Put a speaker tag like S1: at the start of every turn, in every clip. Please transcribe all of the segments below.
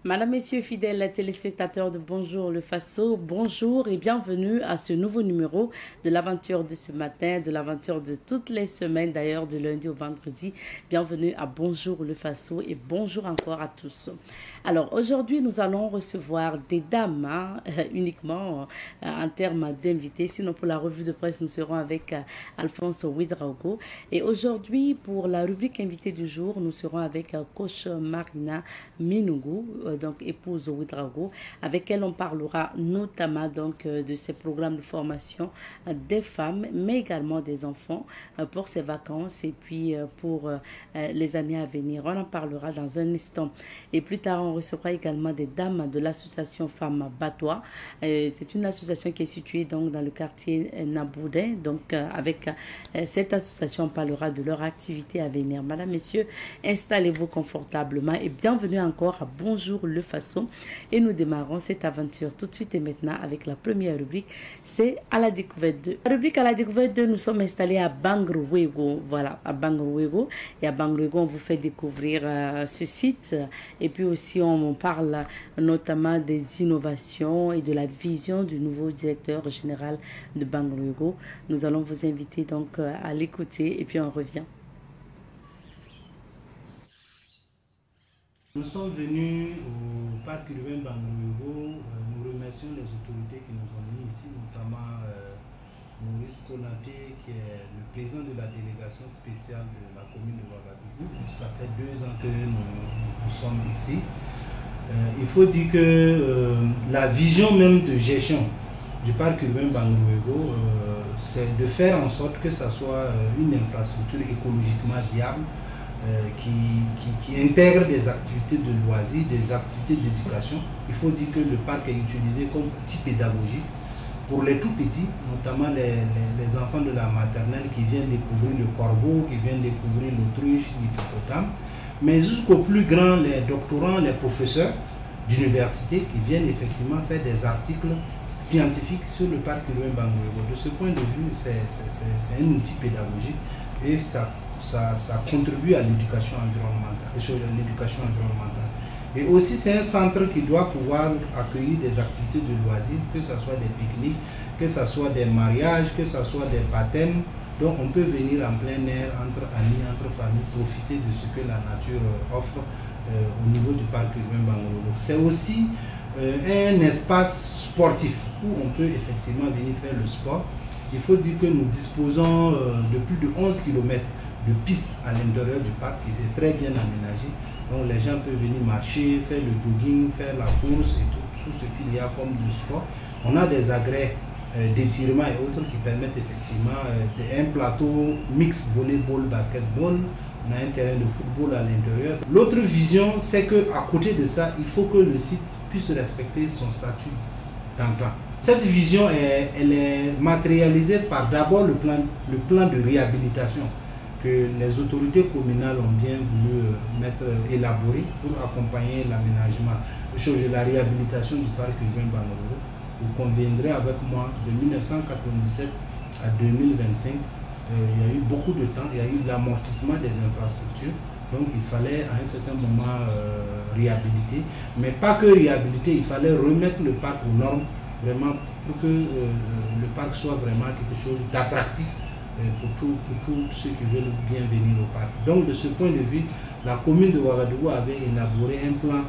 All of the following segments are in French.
S1: Madame, Messieurs, fidèles téléspectateurs de Bonjour le Faso, bonjour et bienvenue à ce nouveau numéro de l'aventure de ce matin, de l'aventure de toutes les semaines, d'ailleurs de lundi au vendredi. Bienvenue à Bonjour le Faso et bonjour encore à tous. Alors aujourd'hui, nous allons recevoir des dames, uniquement en termes d'invités. Sinon, pour la revue de presse, nous serons avec Alphonse Ouedraogo. Et aujourd'hui, pour la rubrique invité du jour, nous serons avec coach Marina Minougou, donc épouse Ouedraogo, avec elle on parlera notamment donc de ces programmes de formation des femmes, mais également des enfants pour ces vacances et puis pour les années à venir. On en parlera dans un instant. Et plus tard, on recevra également des dames de l'association Femmes Batois. C'est une association qui est située donc dans le quartier Naboudin. Donc avec cette association, on parlera de leur activité à venir. Madame, Messieurs, installez-vous confortablement et bienvenue encore à Bonjour le Faso. Et nous démarrons cette aventure tout de suite et maintenant avec la première rubrique, c'est à la découverte 2. La rubrique à la découverte 2, nous sommes installés à Bangrouégo. Voilà, à Bangrouégo. Et à Bangrouégo, on vous fait découvrir ce site. Et puis aussi, on parle notamment des innovations et de la vision du nouveau directeur général de Bangrouégo. Nous allons vous inviter donc à l'écouter et puis on revient.
S2: Nous sommes venus au parc urbain Bangrouégo. Nous remercions les autorités qui nous ont mis ici, notamment Maurice Konaté, qui est le président de la délégation spéciale de la commune de Ouagadougou. Ça fait 2 ans que nous sommes ici. Il faut dire que la vision même de gestion du parc urbain Bangrouégo, c'est de faire en sorte que ça soit une infrastructure écologiquement viable, qui intègre des activités de loisirs, des activités d'éducation. Il faut dire que le parc est utilisé comme outil pédagogique pour les tout petits, notamment les enfants de la maternelle qui viennent découvrir le corbeau, qui viennent découvrir l'autruche, l'hippopotame, mais jusqu'aux plus grands, les doctorants, les professeurs d'université qui viennent effectivement faire des articles scientifiques sur le parc urbain Bangrouégo. De ce point de vue, c'est un outil pédagogique et ça contribue à l'éducation environnementale. Et aussi, c'est un centre qui doit pouvoir accueillir des activités de loisirs, que ce soit des pique-niques, que ce soit des mariages, que ce soit des baptêmes. Donc, on peut venir en plein air, entre amis, entre familles, profiter de ce que la nature offre au niveau du parc urbain Bangrouégo. C'est aussi un espace sportif où on peut effectivement venir faire le sport. Il faut dire que nous disposons de plus de 11 km de pistes à l'intérieur du parc qui est très bien aménagé. Donc les gens peuvent venir marcher, faire le jogging, faire la course et tout ce qu'il y a comme de sport. On a des agrès d'étirement et autres qui permettent effectivement un plateau mix volleyball, basketball. On a un terrain de football à l'intérieur. L'autre vision, c'est qu'à côté de ça, il faut que le site puisse respecter son statut d'antan. Cette vision, elle est matérialisée par d'abord le plan de réhabilitation que les autorités communales ont bien voulu élaborer pour accompagner l'aménagement, la réhabilitation du parc urbain Bangrouégo. Vous conviendrez avec moi, de 1997 à 2025, il y a eu beaucoup de temps, il y a eu l'amortissement des infrastructures. Donc il fallait à un certain moment réhabiliter, mais pas que réhabiliter, il fallait remettre le parc aux normes, vraiment pour que le parc soit vraiment quelque chose d'attractif pour tous ceux qui veulent bien venir au parc. Donc de ce point de vue, la commune de Ouagadougou avait élaboré un plan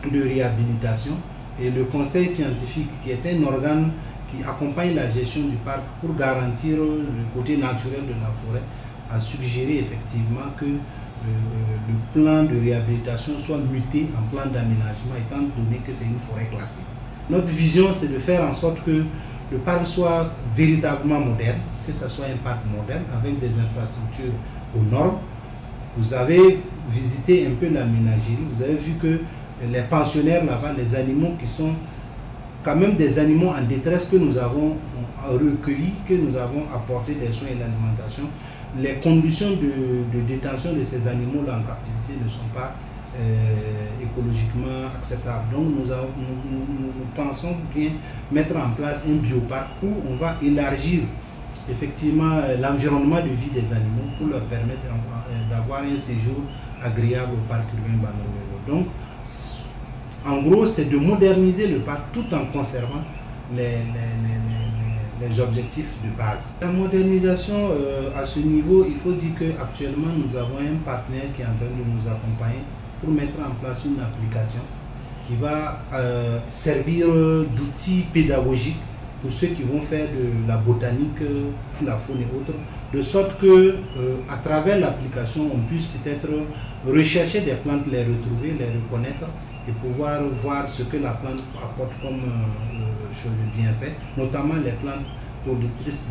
S2: de réhabilitation et le conseil scientifique, qui est un organe qui accompagne la gestion du parc pour garantir le côté naturel de la forêt, a suggéré effectivement que le plan de réhabilitation soit muté en plan d'aménagement, étant donné que c'est une forêt classée. Notre vision, c'est de faire en sorte que le parc soit véritablement moderne, que ce soit un parc moderne avec des infrastructures aux normes. Vous avez visité un peu la ménagerie, vous avez vu que les pensionnaires là-bas, les animaux qui sont quand même des animaux en détresse que nous avons recueillis, que nous avons apporté des soins et l'alimentation, les conditions de détention de ces animaux-là en captivité ne sont pas écologiquement acceptables. Donc nous pensons bien mettre en place un bioparc où on va élargir effectivement l'environnement de vie des animaux pour leur permettre d'avoir un séjour agréable au parc urbain Bangrouégo. Donc En gros, c'est de moderniser le parc tout en conservant les objectifs de base. La modernisation à ce niveau, il faut dire qu'actuellement nous avons un partenaire qui est en train de nous accompagner pour mettre en place une application qui va servir d'outil pédagogique pour ceux qui vont faire de la botanique, la faune et autres, de sorte que à travers l'application, on puisse peut-être rechercher des plantes, les retrouver, les reconnaître et pouvoir voir ce que la plante apporte comme chose de bienfait, notamment les plantes productrices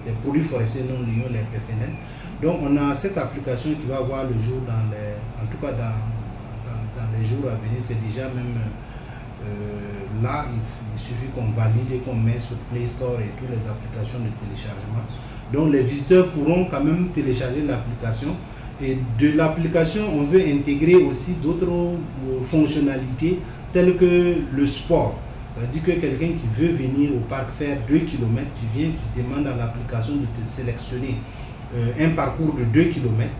S2: des produits forestiers non ligneux, les PFNL. Donc on a cette application qui va voir le jour en tout cas dans les jours à venir. C'est déjà même là, il suffit qu'on valide et qu'on met sur Play Store et toutes les applications de téléchargement. Donc les visiteurs pourront quand même télécharger l'application. Et de l'application, on veut intégrer aussi d'autres fonctionnalités telles que le sport. C'est-à-dire que quelqu'un qui veut venir au parc faire 2 km, tu viens, tu demandes à l'application de te sélectionner un parcours de 2 km.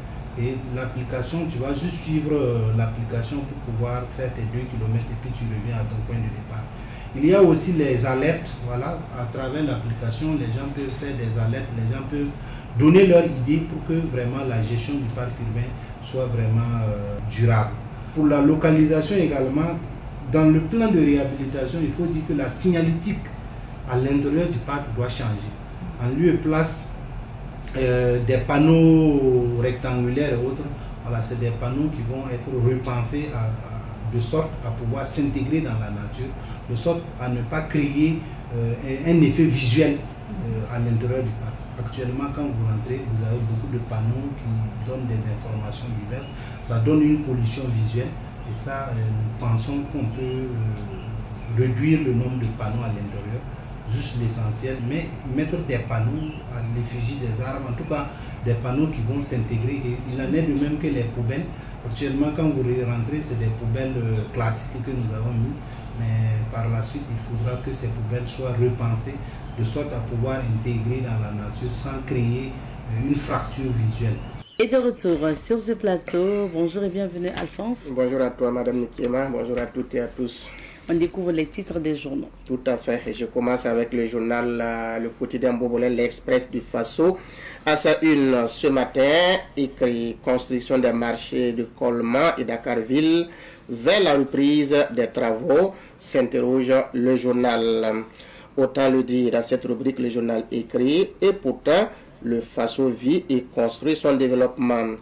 S2: Et l'application, tu vas juste suivre l'application pour pouvoir faire tes 2 km et puis tu reviens à ton point de départ. Il y a aussi les alertes, voilà, à travers l'application, les gens peuvent faire des alertes, les gens peuvent donner leurs idées pour que vraiment la gestion du parc urbain soit vraiment durable. Pour la localisation également, dans le plan de réhabilitation, il faut dire que la signalétique à l'intérieur du parc doit changer. En lieu et place des panneaux rectangulaires et autres, voilà, c'est des panneaux qui vont être repensés de sorte à pouvoir s'intégrer dans la nature, de sorte à ne pas créer un effet visuel à l'intérieur du parc. Actuellement, quand vous rentrez, vous avez beaucoup de panneaux qui donnent des informations diverses. Ça donne une pollution visuelle et ça, nous pensons qu'on peut réduire le nombre de panneaux à l'intérieur, juste l'essentiel, mais mettre des panneaux à l'effigie des arbres, en tout cas des panneaux qui vont s'intégrer. Et il en est de même que les poubelles. Actuellement, quand vous rentrez, c'est des poubelles classiques que nous avons mis, mais par la suite, il faudra que ces poubelles soient repensées de sorte à pouvoir intégrer dans la nature sans créer une fracture visuelle.
S1: Et de retour sur ce plateau, bonjour et bienvenue Alphonse.
S3: Bonjour à toi Madame Nikiema, bonjour à toutes et à tous.
S1: On découvre les titres des journaux.
S3: Tout à fait, et je commence avec le journal Le Quotidien Bobolais, l'Express du Faso. À sa une ce matin, écrit construction des marchés de Colmar et Dakarville vers la reprise des travaux, s'interroge le journal. Autant le dire, dans cette rubrique, le journal écrit, et pourtant, le Faso vit et construit son développement.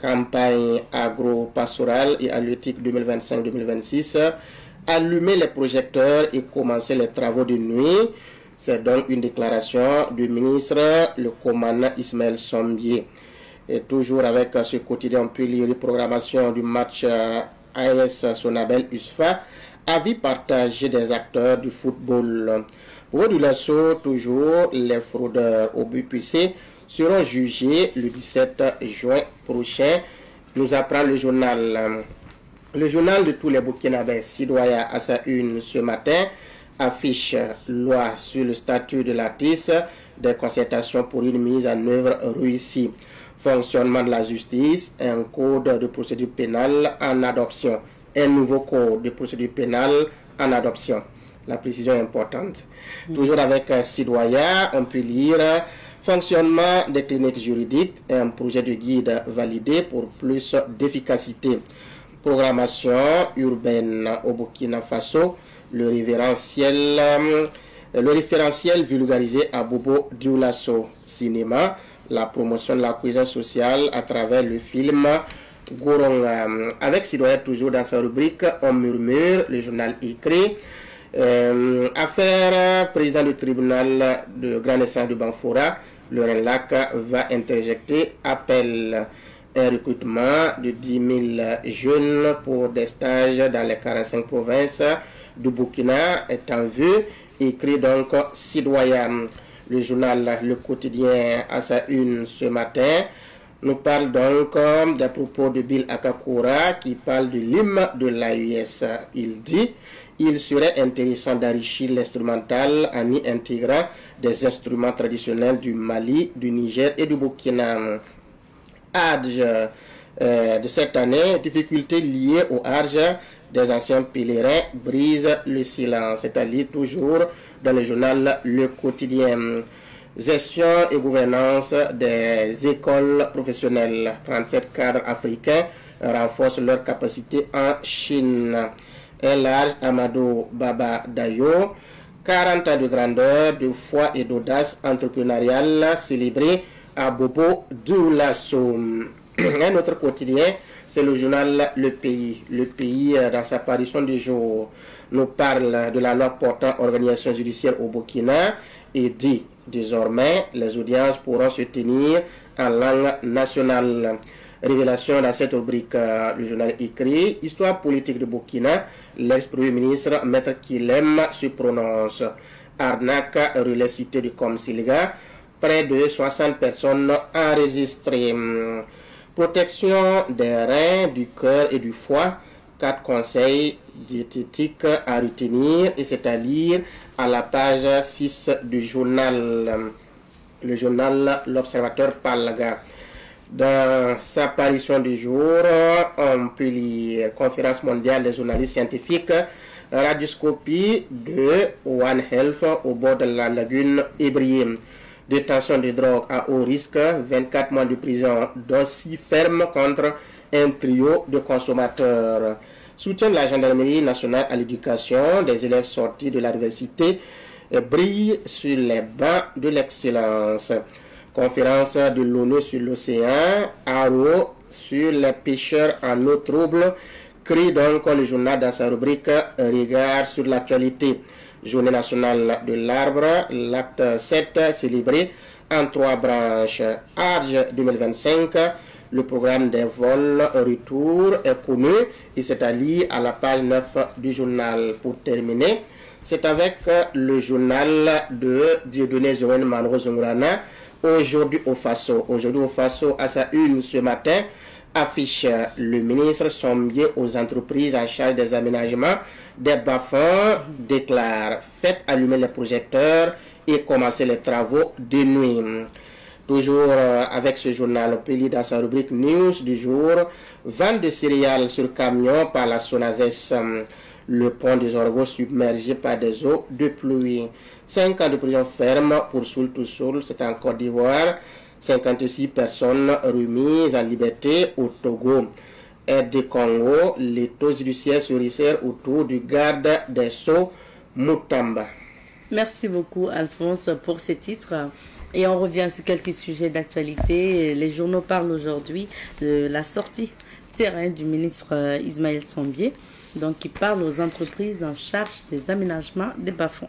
S3: Campagne agro-pastorale et halieutique 2025-2026, allumer les projecteurs et commencer les travaux de nuit. C'est donc une déclaration du ministre, le commandant Ismaël Sombier. Et toujours avec ce quotidien, on peut lire la programmation du match AS Sonabel USFA, avis partagé des acteurs du football. Pour du lasso, toujours, les fraudeurs au BPC seront jugés le 17 juin prochain, nous apprend le journal. Le journal de tous les Burkinabés, Sidoya à sa une ce matin, affiche loi sur le statut de l'artiste, des concertations pour une mise en œuvre réussie. Fonctionnement de la justice, un code de procédure pénale en adoption. Un nouveau code de procédure pénale en adoption. La précision est importante. Toujours avec Sidoya, on peut lire fonctionnement des cliniques juridiques, un projet de guide validé pour plus d'efficacité. Programmation urbaine au Burkina Faso, le référentiel vulgarisé à Bobo Dioulasso. Cinéma, la promotion de la cohésion sociale à travers le film Goronga. Avec Sidoya toujours dans sa rubrique, on murmure, le journal écrit. Affaire président du tribunal de grande instance de Banfora, le RENLAC va interjecter appel. Un recrutement de 10 000 jeunes pour des stages dans les 45 provinces du Burkina est en vue, écrit donc Sidoya. Le journal Le Quotidien à sa une ce matin nous parle donc des propos de Bill Akakura qui parle de l'hymne de l'AES. Il dit: il serait intéressant d'enrichir l'instrumental en y intégrant des instruments traditionnels du Mali, du Niger et du Burkina. Hajj de cette année, difficultés liées au Hajj des anciens pèlerins brise le silence. C'est à lire toujours dans le journal Le Quotidien. Gestion et gouvernance des écoles professionnelles. 37 cadres africains renforcent leur capacité en Chine. El Hadj Amadou Baba Dayo, 40 ans de grandeur, de foi et d'audace entrepreneuriale célébré à Bobo Dioulasso. Un autre quotidien, c'est le journal Le Pays. Le Pays, dans sa parution du jour, nous parle de la loi portant organisation judiciaire au Burkina et dit désormais les audiences pourront se tenir en langue nationale. Révélation dans cette rubrique, le journal écrit Histoire politique de Burkina, l'ex-premier ministre Maître Kilem se prononce. Arnaque, relais cité du Comsilga, près de 60 personnes enregistrées. Protection des reins, du cœur et du foie, 4 conseils diététiques à retenir, et c'est à lire à la page 6 du journal. Le journal L'Observateur Palga. Dans sa parution du jour, on peut lire Conférence mondiale des journalistes scientifiques, radioscopie de One Health au bord de la lagune Ébrié. Détention de drogue à haut risque, 24 mois de prison, dont 6 fermes contre un trio de consommateurs. Soutien de la gendarmerie nationale à l'éducation des élèves sortis de l'université brille sur les bancs de l'excellence. Conférence de l'ONU sur l'océan, Aro sur les pêcheurs en eau trouble, crie donc le journal dans sa rubrique Regard sur l'actualité. Journée nationale de l'arbre, l'acte 7 célébré en 3 branches. Arge 2025, le programme des vols retour est connu et c'est à lire à la page 9 du journal. Pour terminer, c'est avec le journal de Dieudonné Joël Manro Zungrana. Aujourd'hui au Faso. Aujourd'hui au Faso, à sa une ce matin, affiche le ministre Sombier aux entreprises en charge des aménagements des bas-fonds, déclare faites allumer les projecteurs et commencer les travaux de nuit. Toujours avec ce journal, on peut lire dans sa rubrique News du jour, vente de céréales sur camion par la Sonazès. Le pont des Orgos submergé par des eaux de pluie. 5 ans de prison ferme pour Soul to Soul, c'est en Côte d'Ivoire. 56 personnes remises en liberté au Togo. Aide du Congo, les taux judiciaires se resserrent autour du garde des Sceaux Moutamba.
S1: Merci beaucoup Alphonse pour ces titres. Et on revient sur quelques sujets d'actualité. Les journaux parlent aujourd'hui de la sortie terrain du ministre Ismaël Sombier, donc qui parle aux entreprises en charge des aménagements des bas-fonds.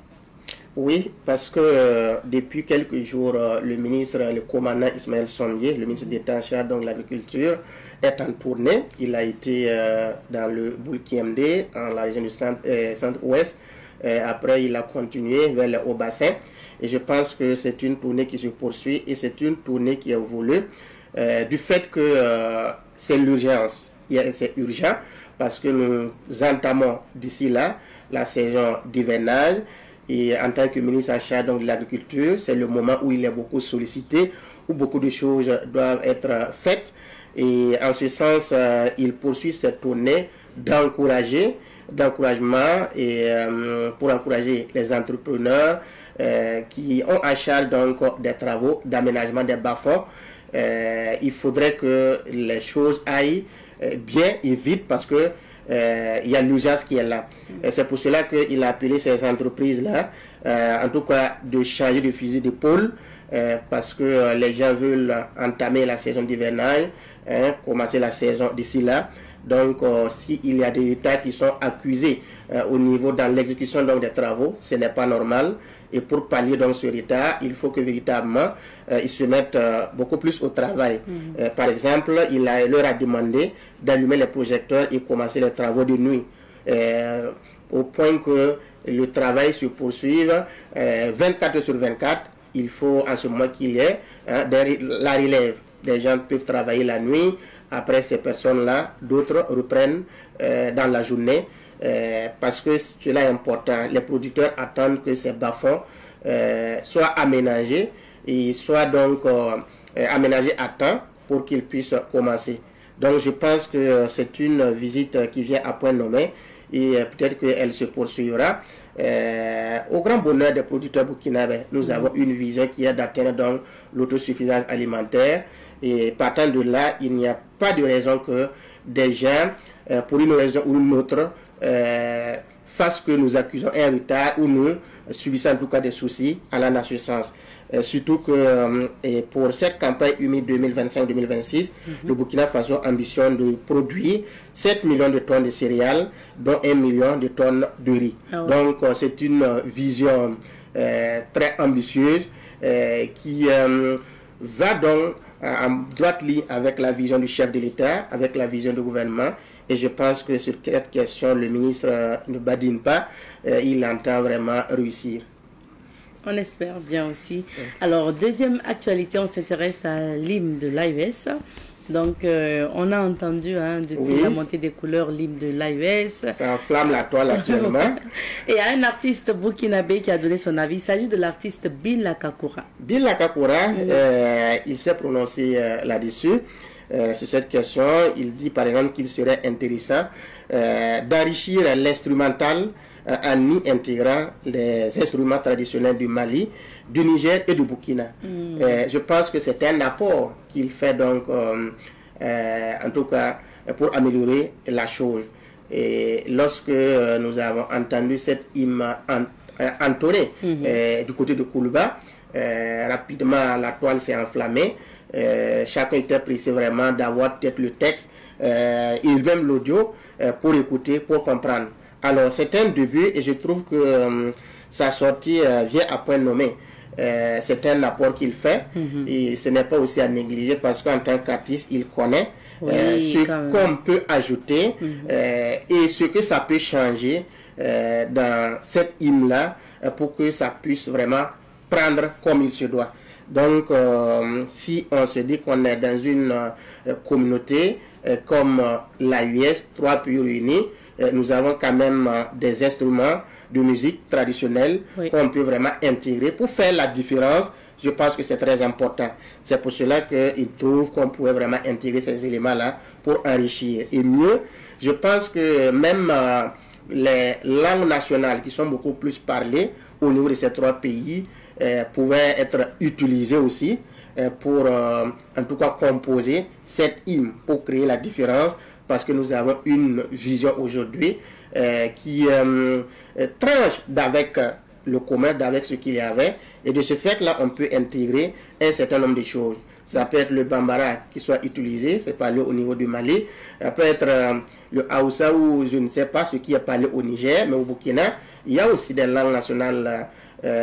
S3: Oui, parce que depuis quelques jours, le commandant Ismaël Sombier, le ministre d'État en charge de l'agriculture, est en tournée. Il a été dans le Boulkiemde, dans la région du centre-ouest. Après, il a continué vers le Haut-Bassin. Et je pense que c'est une tournée qui se poursuit et c'est une tournée qui est voulue du fait que c'est l'urgence. C'est urgent parce que nous entamons d'ici là la saison d'hivernage. Et en tant que ministre en charge de l'agriculture, c'est le moment où il est beaucoup sollicité, où beaucoup de choses doivent être faites. Et en ce sens, il poursuit cette tournée d'encouragement et pour encourager les entrepreneurs qui ont en charge donc des travaux d'aménagement des bas-fonds. Il faudrait que les choses aillent bien et vite parce que il y a l'urgence qui est là. C'est pour cela qu'il a appelé ces entreprises-là, en tout cas, de changer de fusil d'épaule, parce que les gens veulent entamer la saison d'hivernage, commencer la saison d'ici là. Donc, s'il y a des États qui sont accusés au niveau dans l'exécution des travaux, ce n'est pas normal. Et pour pallier donc ce retard, il faut que véritablement ils se mettent beaucoup plus au travail. Par exemple, il leur a demandé d'allumer les projecteurs et commencer les travaux de nuit. Au point que le travail se poursuive 24 sur 24. Il faut en ce moment qu'il y ait la relève. Des gens peuvent travailler la nuit. Après, ces personnes-là, d'autres reprennent dans la journée. Parce que cela est important. Les producteurs attendent que ces bas-fonds soient aménagés et soient donc aménagés à temps pour qu'ils puissent commencer. Donc je pense que c'est une visite qui vient à point nommé et peut-être qu'elle se poursuivra. Au grand bonheur des producteurs burkinabés, nous avons une vision qui est d'atteindre donc l'autosuffisance alimentaire. Et partant de là, il n'y a pas de raison que des gens, pour une raison ou une autre, fassent que nous accusons un retard ou nous subissons en tout cas des soucis allant dans ce sens. Surtout que pour cette campagne humide 2025-2026, le Burkina Faso ambitionne de produire 7 millions de tonnes de céréales, dont 1 million de tonnes de riz. Ah ouais. Donc c'est une vision très ambitieuse qui va donc en droite ligne avec la vision du chef de l'État, avec la vision du gouvernement. Et je pense que sur cette question, le ministre ne badine pas, il entend vraiment réussir.
S1: On espère bien aussi. Alors, deuxième actualité, on s'intéresse à l'hymne de l'AES. Donc, on a entendu depuis la montée des couleurs l'hymne de l'AES.
S3: Ça enflamme la toile actuellement.
S1: Et il y a un artiste burkinabé qui a donné son avis. Il s'agit de l'artiste Bin Lakakoura.
S3: Bin Lakakoura, il s'est prononcé là-dessus. Sur cette question, il dit par exemple qu'il serait intéressant d'enrichir l'instrumental en y intégrant les instruments traditionnels du Mali, du Niger et du Burkina. Je pense que c'est un apport qu'il fait donc, en tout cas, pour améliorer la chose. Et lorsque nous avons entendu cette hymne entonnée du côté de Koulouba, rapidement la toile s'est enflammée. Chacun était pressé vraiment d'avoir peut-être le texte et même l'audio pour écouter, pour comprendre. Alors c'est un début et je trouve que sa sortie vient à point nommé. C'est un apport qu'il fait et ce n'est pas aussi à négliger parce qu'en tant qu'artiste, il connaît ce qu'on peut ajouter et ce que ça peut changer dans cette hymne-là pour que ça puisse vraiment prendre comme il se doit. Donc, si on se dit qu'on est dans une communauté comme l'AES, 3 pays réunis, nous avons quand même des instruments de musique traditionnelle qu'on peut vraiment intégrer pour faire la différence. Je pense que c'est très important. C'est pour cela qu'ils trouvent qu'on pourrait vraiment intégrer ces éléments-là pour enrichir. Et mieux, je pense que même les langues nationales qui sont beaucoup plus parlées au niveau de ces 3 pays pouvaient être utilisées aussi pour en tout cas composer cette hymne pour créer la différence parce que nous avons une vision aujourd'hui qui tranche d'avec le commun, d'avec ce qu'il y avait et de ce fait là on peut intégrer un certain nombre de choses. Ça peut être le Bambara qui soit utilisé, c'est parlé au niveau du Mali. Ça peut être le Haoussa ou je ne sais pas ce qui est parlé au Niger, mais au Burkina, il y a aussi des langues nationales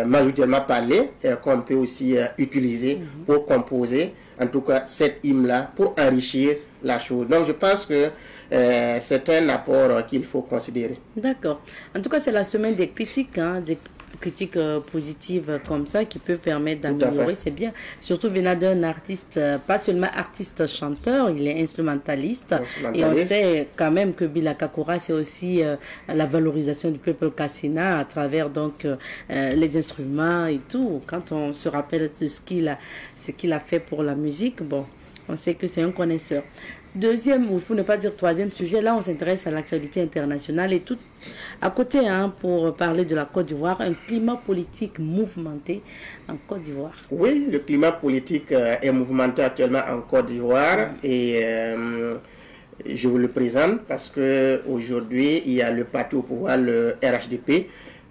S3: majoritairement parlées qu'on peut aussi utiliser pour composer, en tout cas cette hymne-là, pour enrichir la chose. Donc je pense que c'est un apport qu'il faut considérer.
S1: D'accord. En tout cas, c'est la semaine des critiques, des critiques positives comme ça qui peut permettre d'améliorer, c'est bien. Surtout venant d'un artiste, pas seulement artiste chanteur, il est instrumentaliste. Et on sait quand même que Bin Lakakoura, c'est aussi la valorisation du peuple Kassina à travers donc les instruments et tout. Quand on se rappelle de ce qu'il a fait pour la musique, bon, on sait que c'est un connaisseur. Deuxième, ou pour ne pas dire troisième sujet, là on s'intéresse à l'actualité internationale et tout à côté, pour parler de la Côte d'Ivoire, un climat politique mouvementé en Côte d'Ivoire.
S3: Oui, le climat politique est mouvementé actuellement en Côte d'Ivoire et je vous le présente parce que aujourd'hui il y a le parti au pouvoir, le RHDP,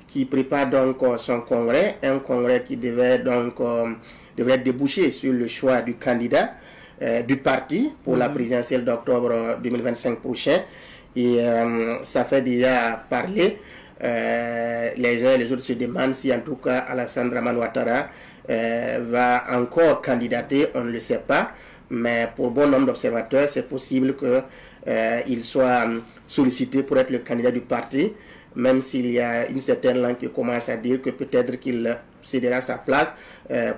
S3: qui prépare donc son congrès, un congrès qui devrait déboucher sur le choix du candidat du parti pour la présidentielle d'octobre 2025 prochain. Et ça fait déjà parler. Les uns et les autres se demandent si en tout cas Alassane Dramane Ouattara va encore candidater, on ne le sait pas. Mais pour bon nombre d'observateurs, c'est possible qu'il soit sollicité pour être le candidat du parti, même s'il y a une certaine langue qui commence à dire que peut-être qu'il cédera sa place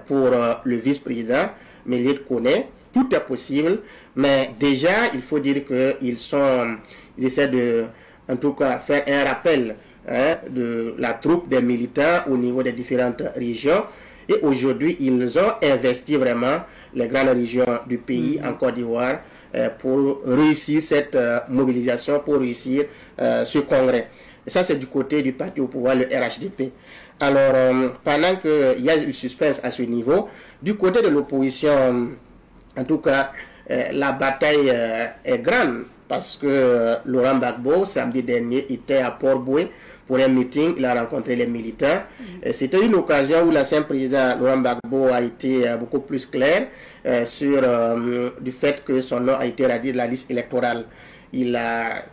S3: pour le vice-président. Mais il connaît. Tout est possible, mais déjà, il faut dire qu'ils essaient de, en tout cas, faire un rappel de la troupe des militants au niveau des différentes régions. Et aujourd'hui, ils ont investi vraiment les grandes régions du pays, en Côte d'Ivoire, pour réussir cette mobilisation, pour réussir ce congrès. Et ça, c'est du côté du parti au pouvoir, le RHDP. Alors, pendant qu'il y a du suspense à ce niveau, du côté de l'opposition, en tout cas, la bataille est grande parce que Laurent Gbagbo, samedi dernier, était à Port-Boué pour un meeting. Il a rencontré les militants. C'était une occasion où l'ancien président Laurent Gbagbo a été beaucoup plus clair sur du fait que son nom a été radié de la liste électorale. Il a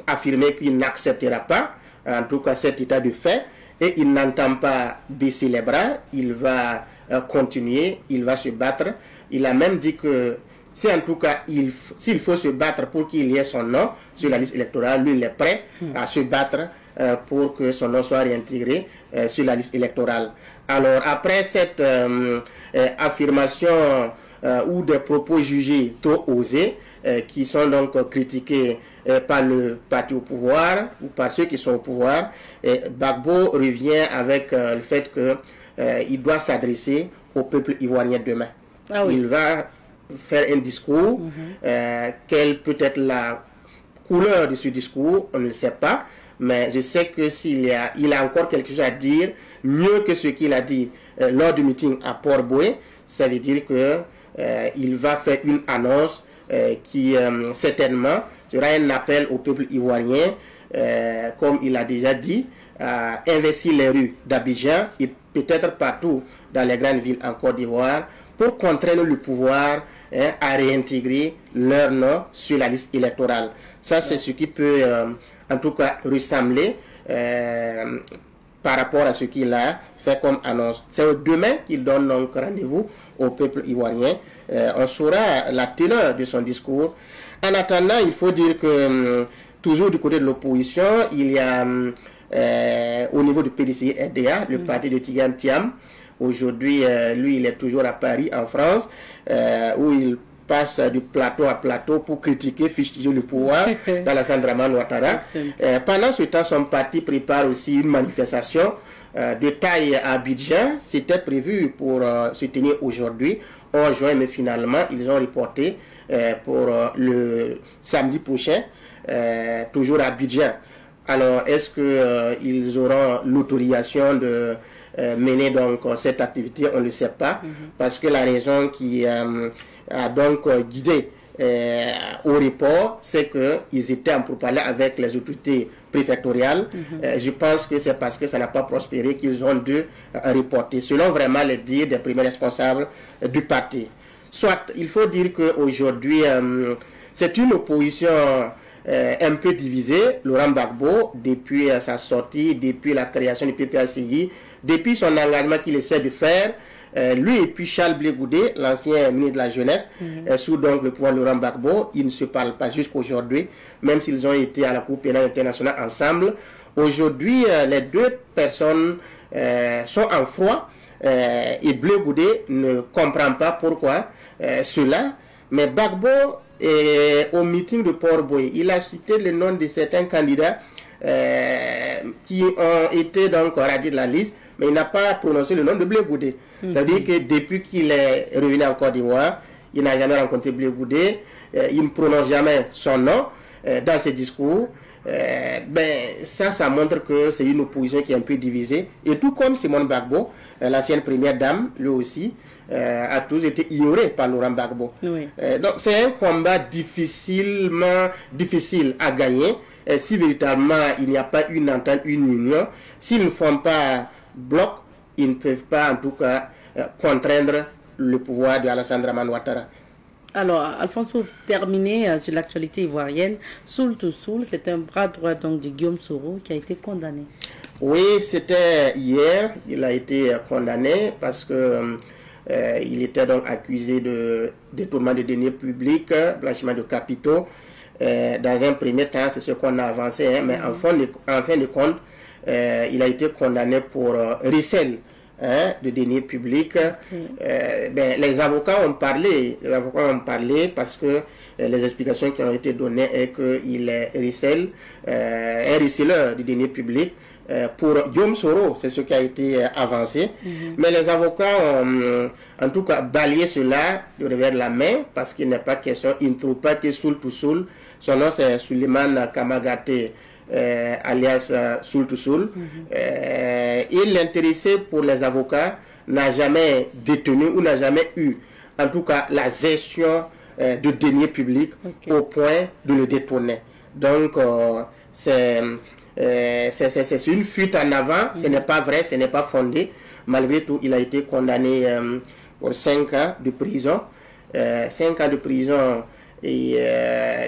S3: affirmé qu'il n'acceptera pas, en tout cas, cet état de fait, et il n'entend pas baisser les bras. Il va continuer, il va se battre. Il a même dit que si en tout cas s'il faut se battre pour qu'il y ait son nom sur la liste électorale, lui il est prêt à se battre pour que son nom soit réintégré sur la liste électorale. Alors après cette affirmation ou des propos jugés trop osés qui sont donc critiqués par le parti au pouvoir ou par ceux qui sont au pouvoir, Gbagbo revient avec le fait qu'il doit s'adresser au peuple ivoirien demain. Ah oui. Il va faire un discours. Quelle peut être la couleur de ce discours, on ne le sait pas, mais je sais que il a encore quelque chose à dire, mieux que ce qu'il a dit lors du meeting à Port-Boué. Ça veut dire que il va faire une annonce qui certainement sera un appel au peuple ivoirien, comme il a déjà dit, à investir les rues d'Abidjan et peut-être partout dans les grandes villes en Côte d'Ivoire pour contraindre le pouvoir à réintégrer leur nom sur la liste électorale. Ça, c'est ce qui peut en tout cas ressembler par rapport à ce qu'il a fait comme annonce. C'est demain qu'il donne donc rendez-vous au peuple ivoirien. On saura la teneur de son discours. En attendant, il faut dire que toujours du côté de l'opposition, il y a au niveau du PDC-RDA, le parti de Tigane Thiam. Aujourd'hui, lui, il est toujours à Paris, en France, où il passe du plateau à plateau pour critiquer, fustiger le pouvoir dans la Dramane Ouattara. Pendant ce temps, son parti prépare aussi une manifestation de taille à Abidjan. C'était prévu pour se tenir aujourd'hui, 11 juin, mais finalement, ils ont reporté pour le samedi prochain, toujours à Abidjan. Alors, est-ce qu'ils auront l'autorisation de mener donc cette activité? On ne le sait pas, parce que la raison qui a donc guidé au report, c'est qu'ils étaient en pourparlers avec les autorités préfectoriales. Je pense que c'est parce que ça n'a pas prospéré qu'ils ont dû reporter, selon vraiment les dires des premiers responsables du parti. Soit, il faut dire qu'aujourd'hui, c'est une opposition un peu divisée. Laurent Gbagbo, depuis sa sortie, depuis la création du PPACI, depuis son engagement qu'il essaie de faire, lui et puis Charles Blé Goudé, l'ancien ministre de la Jeunesse, sous donc le pouvoir Laurent Gbagbo, ils ne se parlent pas jusqu'aujourd'hui, même s'ils ont été à la Cour pénale internationale ensemble. Aujourd'hui, les deux personnes sont en froid et Blé Goudé ne comprend pas pourquoi cela. Mais Gbagbo, au meeting de Port-Boué, il a cité le nom de certains candidats qui ont été donc radiés de la liste, mais il n'a pas prononcé le nom de Blé Goudé. C'est-à-dire que depuis qu'il est revenu en Côte d'Ivoire, il n'a jamais rencontré Blé Goudé, il ne prononce jamais son nom dans ses discours. Ça montre que c'est une opposition qui est un peu divisée. Et tout comme Simone Gbagbo, l'ancienne première dame, lui aussi, a tous été ignoré par Laurent Gbagbo. Oui. Donc c'est un combat difficile à gagner. Et si véritablement il n'y a pas une entente, une union, s'ils ne font pas bloc, ils ne peuvent pas en tout cas contraindre le pouvoir de Alassane Dramane Ouattara.
S1: Alors, Alphonse, pour terminer sur l'actualité ivoirienne, Soul to Soul, c'est un bras droit donc de Guillaume Soro qui a été condamné.
S3: Oui, c'était hier, il a été condamné parce que il était donc accusé de détournement de deniers publics, blanchiment de capitaux. Dans un premier temps, c'est ce qu'on a avancé, hein, mais en fin de compte, il a été condamné pour recel de deniers publics. Les avocats ont parlé parce que les explications qui ont été données est qu'il est un receleur du deniers publics pour Guillaume Soro, c'est ce qui a été avancé. Mais les avocats ont en tout cas balayé cela de revers de la main parce qu'il n'est pas question, il ne trouve pas que Soul to Soul. Son nom c'est Suleiman Kamagate, alias Soul to Soul. Il l'intéressé pour les avocats n'a jamais détenu ou n'a jamais eu en tout cas la gestion de deniers publics au point de le détourner. Donc c'est une fuite en avant, ce n'est pas vrai, ce n'est pas fondé. Malgré tout, il a été condamné pour 5 ans de prison. 5 ans de prison. Et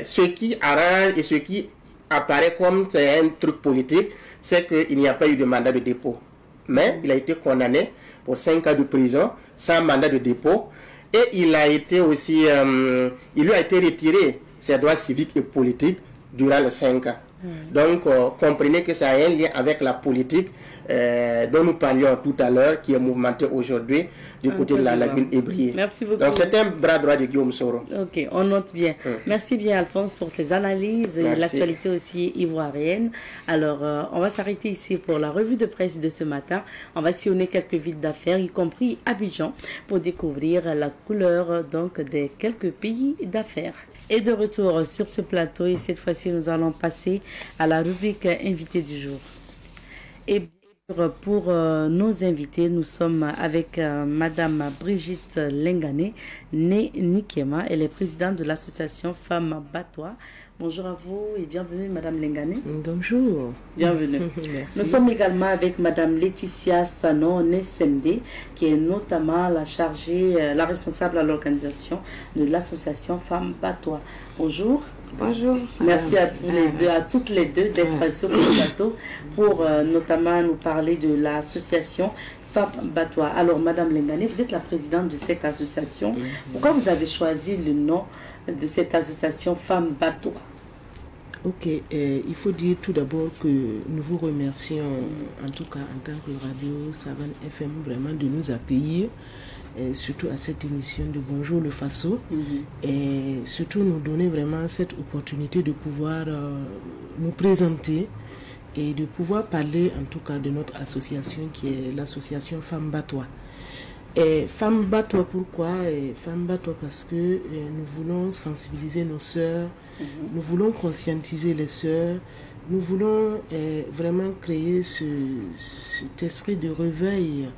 S3: ce qui arrange et ce qui apparaît comme un truc politique, c'est qu'il n'y a pas eu de mandat de dépôt. Mais il a été condamné pour 5 ans de prison sans mandat de dépôt. Et il a été aussi, il lui a été retiré ses droits civiques et politiques durant les 5 ans. Donc, comprenez que ça a un lien avec la politique dont nous parlions tout à l'heure, qui est mouvementée aujourd'hui du côté de la lagune Ébrié.
S1: Merci beaucoup.
S3: Donc, c'est un bras droit de Guillaume Soro.
S1: Ok, on note bien. Merci bien, Alphonse, pour ces analyses et l'actualité aussi ivoirienne. Alors, on va s'arrêter ici pour la revue de presse de ce matin. On va sillonner quelques villes d'affaires, y compris Abidjan, pour découvrir la couleur donc des quelques pays d'affaires. Et de retour sur ce plateau, et cette fois-ci, nous allons passer à la rubrique invité du jour. Et pour nos invités, nous sommes avec Madame Brigitte Lengane, née Nikema. Elle est présidente de l'association Femmes Batois. Bonjour à vous et bienvenue Madame Lengane.
S4: Bonjour.
S1: Bienvenue.
S4: Merci.
S1: Nous sommes également avec Madame Laetitia Sano, née Semde, qui est notamment la chargée, la responsable à l'organisation de l'association Femmes Batois. Bonjour.
S4: Bonjour.
S1: Merci à tous les deux, à toutes les deux d'être sur ce plateau pour notamment nous parler de l'association Femmes Batois. Alors, Madame Lengane, vous êtes la présidente de cette association. Pourquoi vous avez choisi le nom de cette association Femmes Batois?
S4: Ok, il faut dire tout d'abord que nous vous remercions, en tout cas en tant que radio Savane FM, vraiment de nous accueillir. Et surtout à cette émission de Bonjour le Faso, et surtout nous donner vraiment cette opportunité de pouvoir nous présenter et de pouvoir parler en tout cas de notre association qui est l'association Femmes Batois. Et Femmes Batois, pourquoi? Femmes Batois parce que nous voulons sensibiliser nos sœurs, nous voulons conscientiser les sœurs, nous voulons vraiment créer cet esprit de réveil,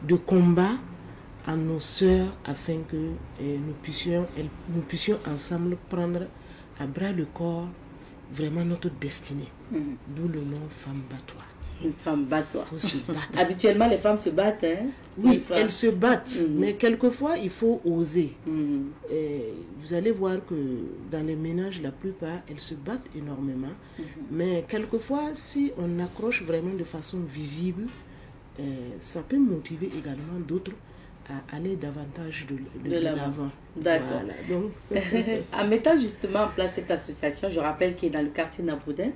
S4: de combat à nos sœurs afin que nous puissions ensemble prendre à bras le corps vraiment notre destinée. D'où le nom Femmes Batois.
S1: Une femme batois.
S4: Il faut se battre.
S1: Habituellement, les femmes se battent. Hein?
S4: Oui, elles se battent, mais quelquefois il faut oser. Vous allez voir que dans les ménages, la plupart, elles se battent énormément. Mais quelquefois, si on accroche vraiment de façon visible, ça peut motiver également d'autres à aller davantage de l'avant.
S1: D'accord.
S4: Voilà, donc...
S1: En mettant justement en place cette association, je rappelle qu'elle est dans le quartier Naboudin,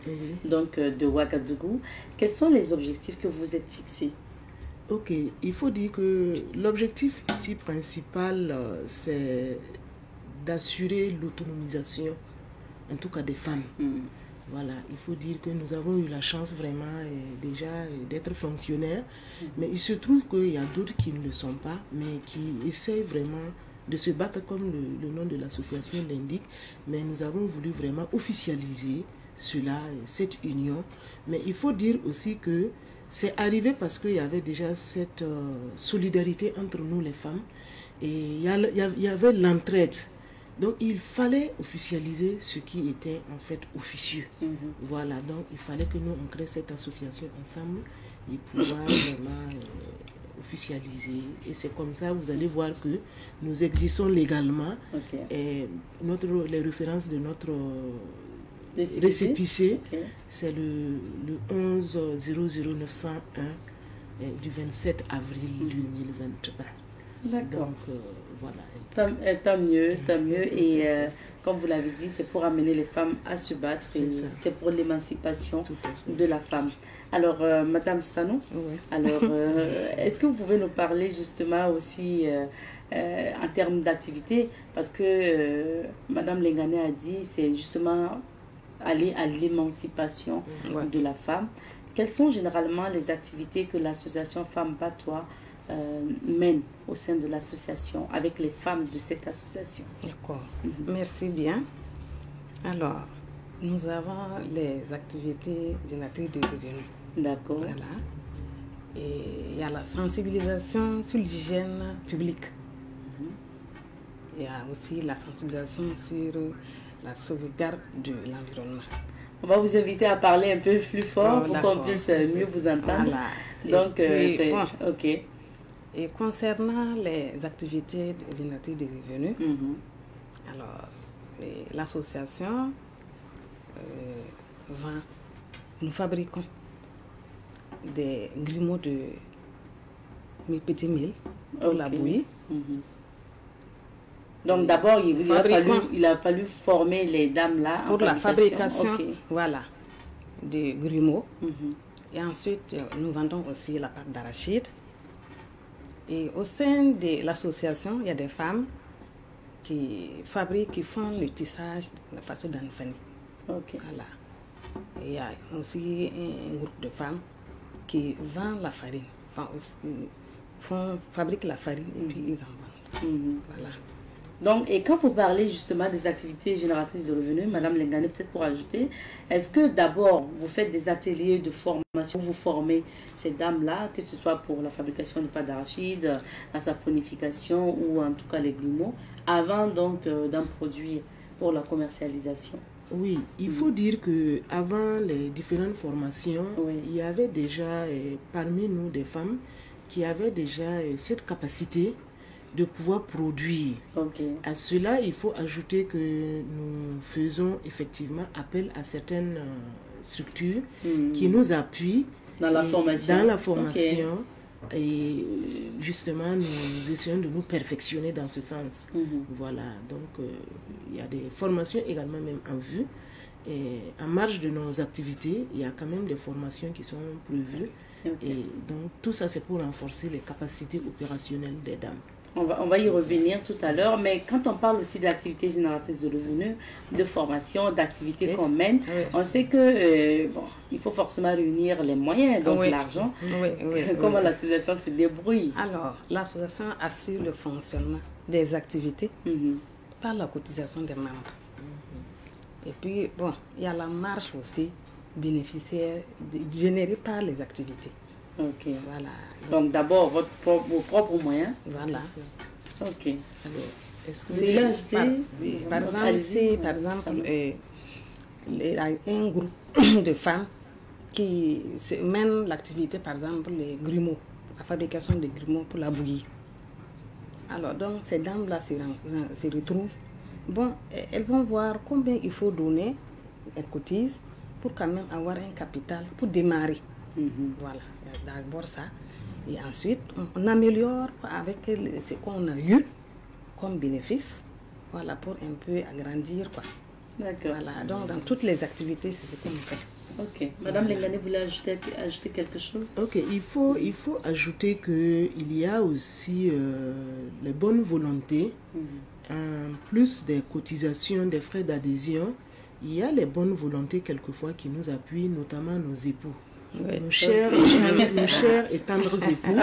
S1: donc de Ouagadougou, quels sont les objectifs que vous êtes fixés?
S4: Ok, il faut dire que l'objectif ici principal, c'est d'assurer l'autonomisation, en tout cas des femmes. Voilà, il faut dire que nous avons eu la chance vraiment déjà d'être fonctionnaires, mais il se trouve qu'il y a d'autres qui ne le sont pas, mais qui essayent vraiment de se battre comme le nom de l'association l'indique, mais nous avons voulu vraiment officialiser cela, cette union. Mais il faut dire aussi que c'est arrivé parce qu'il y avait déjà cette solidarité entre nous les femmes, et il y avait l'entraide. Donc il fallait officialiser ce qui était en fait officieux. Voilà, donc il fallait que nous on crée cette association ensemble et pouvoir vraiment officialiser. Et c'est comme ça, vous allez voir que nous existons légalement. Et les références de notre récépissé, c'est le 11 00901 du 27 avril 2021.
S1: D'accord.
S4: Donc, voilà.
S1: Tant mieux, tant mieux. Et comme vous l'avez dit, c'est pour amener les femmes à se battre. C'est pour l'émancipation de la femme. Alors, Madame Sanou,
S4: Oui.
S1: alors, est-ce que vous pouvez nous parler justement aussi en termes d'activité? Parce que Madame Lengane a dit, c'est justement aller à l'émancipation de la femme. Quelles sont généralement les activités que l'association Femmes Batois mène au sein de l'association, avec les femmes de cette association?
S5: D'accord. Merci bien. Alors, nous avons les activités génératrices de revenus.
S1: D'accord.
S5: Voilà. Et il y a la sensibilisation sur l'hygiène publique. Il y a aussi la sensibilisation sur la sauvegarde de l'environnement.
S1: On va vous inviter à parler un peu plus fort pour qu'on puisse mieux vous entendre.
S5: Voilà.
S1: Donc, c'est...
S5: Bon.
S1: OK.
S5: Et concernant les activités génératrices de revenus, alors l'association nous fabriquons des grumeaux de petits milles pour la bouillie.
S1: Donc d'abord, il a fallu former les dames là
S5: pour la fabrication, voilà, des grumeaux. Et ensuite, nous vendons aussi la pâte d'arachide. Et au sein de l'association, il y a des femmes qui fabriquent, qui font le tissage de la façon d'Anfani. Voilà. Et il y a aussi un groupe de femmes qui vendent la farine, fabriquent la farine et puis ils en vendent. Voilà.
S1: Donc, et quand vous parlez justement des activités génératrices de revenus, Madame Lengane, peut-être pour ajouter, est-ce que d'abord vous faites des ateliers de formation, vous formez ces dames-là, que ce soit pour la fabrication de pâte d'arachide, la saponification ou en tout cas les grumeaux, avant donc d'en produire pour la commercialisation?
S4: Oui, il faut dire que avant les différentes formations, il y avait déjà parmi nous des femmes qui avaient déjà cette capacité de pouvoir produire. À cela, il faut ajouter que nous faisons effectivement appel à certaines structures qui nous appuient
S1: dans la
S4: formation. Et justement, nous essayons de nous perfectionner dans ce sens. Voilà, donc il y a des formations également même en vue. Et en marge de nos activités, il y a quand même des formations qui sont prévues. Et donc tout ça, c'est pour renforcer les capacités opérationnelles des dames.
S1: On va y revenir tout à l'heure, mais quand on parle aussi d'activités génératrices de revenus, de formation, d'activités qu'on mène, on sait que il faut forcément réunir les moyens, donc l'argent. Comment l'association se débrouille?
S5: Alors, l'association assure le fonctionnement des activités par la cotisation des membres. Et puis, bon, il y a la marge aussi bénéficiaire générée par les activités.
S1: Voilà. Donc d'abord vos propres moyens.
S5: Voilà.
S4: Est-ce que
S5: par exemple, si par exemple il y a un groupe de femmes qui mènent l'activité, par exemple les grumeaux, la fabrication des grumeaux pour la bouillie. Alors donc ces dames-là se retrouvent. Bon, elles vont voir combien il faut donner, elles cotisent pour quand même avoir un capital pour démarrer. Voilà, d'abord ça. Et ensuite, on améliore avec ce qu'on a eu comme bénéfice, voilà, pour un peu agrandir, quoi.
S1: D'accord.
S5: Voilà, donc dans toutes les activités, c'est ce qu'on fait.
S1: Madame Lengane, vous voulez ajouter quelque chose?
S4: Il faut ajouter qu'il y a aussi les bonnes volontés, en plus des cotisations, des frais d'adhésion, il y a les bonnes volontés quelquefois qui nous appuient, notamment nos époux. Nos chers et tendres époux,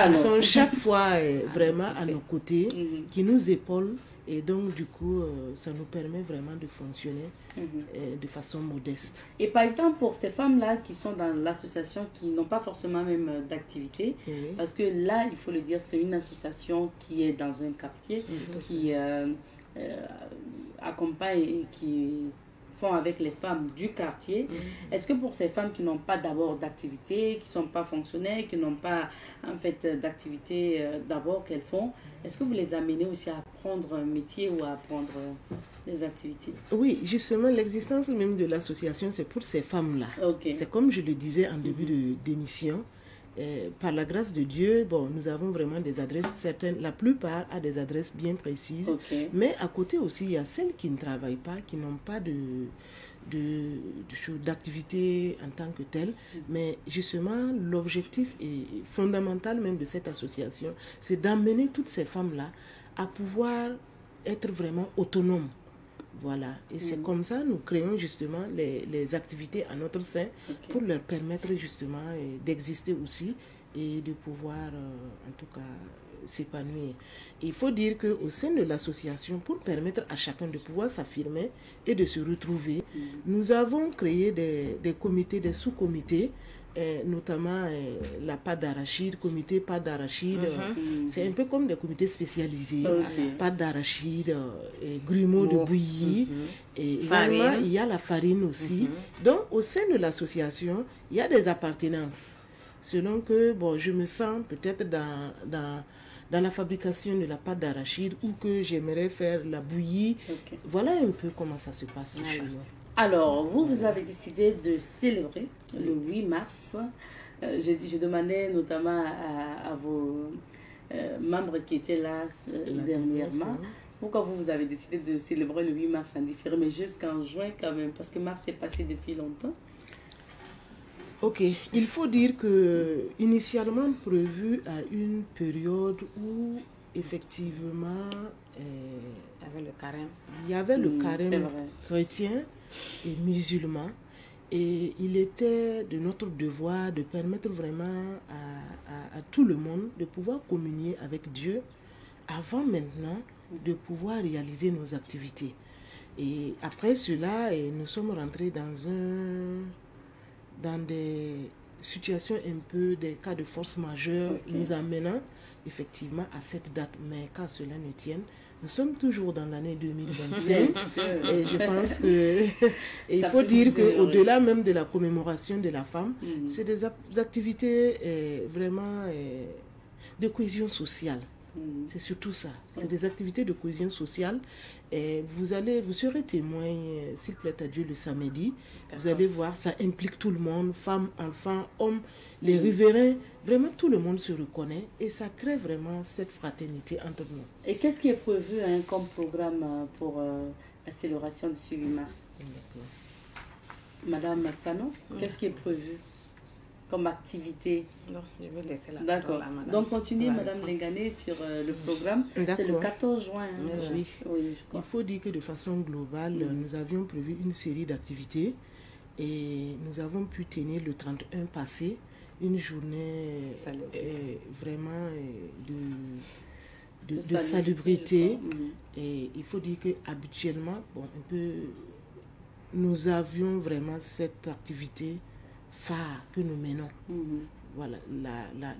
S4: qui sont chaque fois vraiment à nos côtés, qui nous épaulent, et donc du coup ça nous permet vraiment de fonctionner de façon modeste.
S1: Et par exemple pour ces femmes-là qui sont dans l'association, qui n'ont pas forcément même d'activité, parce que là il faut le dire, c'est une association qui est dans un quartier, qui accompagne et qui font avec les femmes du quartier. Est-ce que pour ces femmes qui n'ont pas d'abord d'activité, qui ne sont pas fonctionnaires, qui n'ont pas en fait d'activité d'abord qu'elles font, est-ce que vous les amenez aussi à apprendre un métier ou à apprendre des activités?
S4: Oui, justement, l'existence même de l'association, c'est pour ces femmes-là. C'est comme je le disais en début d'émission, par la grâce de Dieu, bon, nous avons vraiment des adresses certaines, la plupart a des adresses bien précises, mais à côté aussi, il y a celles qui ne travaillent pas, qui n'ont pas d'activité en tant que telle, mais justement, l'objectif est fondamental même de cette association, c'est d'amener toutes ces femmes-là à pouvoir être vraiment autonomes. Voilà, et c'est comme ça nous créons justement les activités à notre sein pour leur permettre justement d'exister aussi et de pouvoir en tout cas s'épanouir. Il faut dire qu'au sein de l'association, pour permettre à chacun de pouvoir s'affirmer et de se retrouver, nous avons créé des comités, des sous-comités, notamment la pâte d'arachide, comité pâte d'arachide, c'est un peu comme des comités spécialisés, pâte d'arachide, grumeaux de bouillie, et également il y a la farine aussi. Donc au sein de l'association, il y a des appartenances, selon que bon, je me sens peut-être dans la fabrication de la pâte d'arachide ou que j'aimerais faire la bouillie. Voilà un peu comment ça se passe chez nous.
S1: Alors, vous avez décidé de célébrer le 8 mars. Je demandais notamment à vos membres qui étaient là dernièrement, pourquoi vous avez décidé de célébrer le 8 mars en différé, mais jusqu'en juin quand même, parce que mars est passé depuis longtemps.
S4: Ok, il faut dire que initialement prévu à une période où effectivement il y avait le carême chrétien et musulman, et il était de notre devoir de permettre vraiment à tout le monde de pouvoir communier avec Dieu avant maintenant de pouvoir réaliser nos activités. Et après cela, nous sommes rentrés dans des situations un peu, des cas de force majeure, nous amenant effectivement à cette date. Mais qu'à cela ne tienne, nous sommes toujours dans l'année 2025 et je pense que il faut dire qu'au-delà même de la commémoration de la femme, c'est des activités vraiment de cohésion sociale. C'est surtout ça. C'est des activités de cohésion sociale. Et vous serez témoin, s'il plaît à Dieu, le samedi. Vous allez voir, ça implique tout le monde, femmes, enfants, hommes, les riverains. Vraiment, tout le monde se reconnaît et ça crée vraiment cette fraternité entre nous.
S1: Et qu'est-ce qui est prévu comme programme pour la célébration du 8 mars? Madame Massano, qu'est-ce qui est prévu comme activité?
S5: Non, je vais laisser la
S1: D'accord. Donc, continuez, Madame Lengane, sur le programme. C'est le 14 juin. Hein,
S4: oui.
S1: Oui, je crois.
S4: Il faut dire que de façon globale, nous avions prévu une série d'activités et nous avons pu tenir le 31 passé une journée vraiment de salubrité. Et il faut dire qu'habituellement, nous avions vraiment cette activité phare que nous menons. Voilà,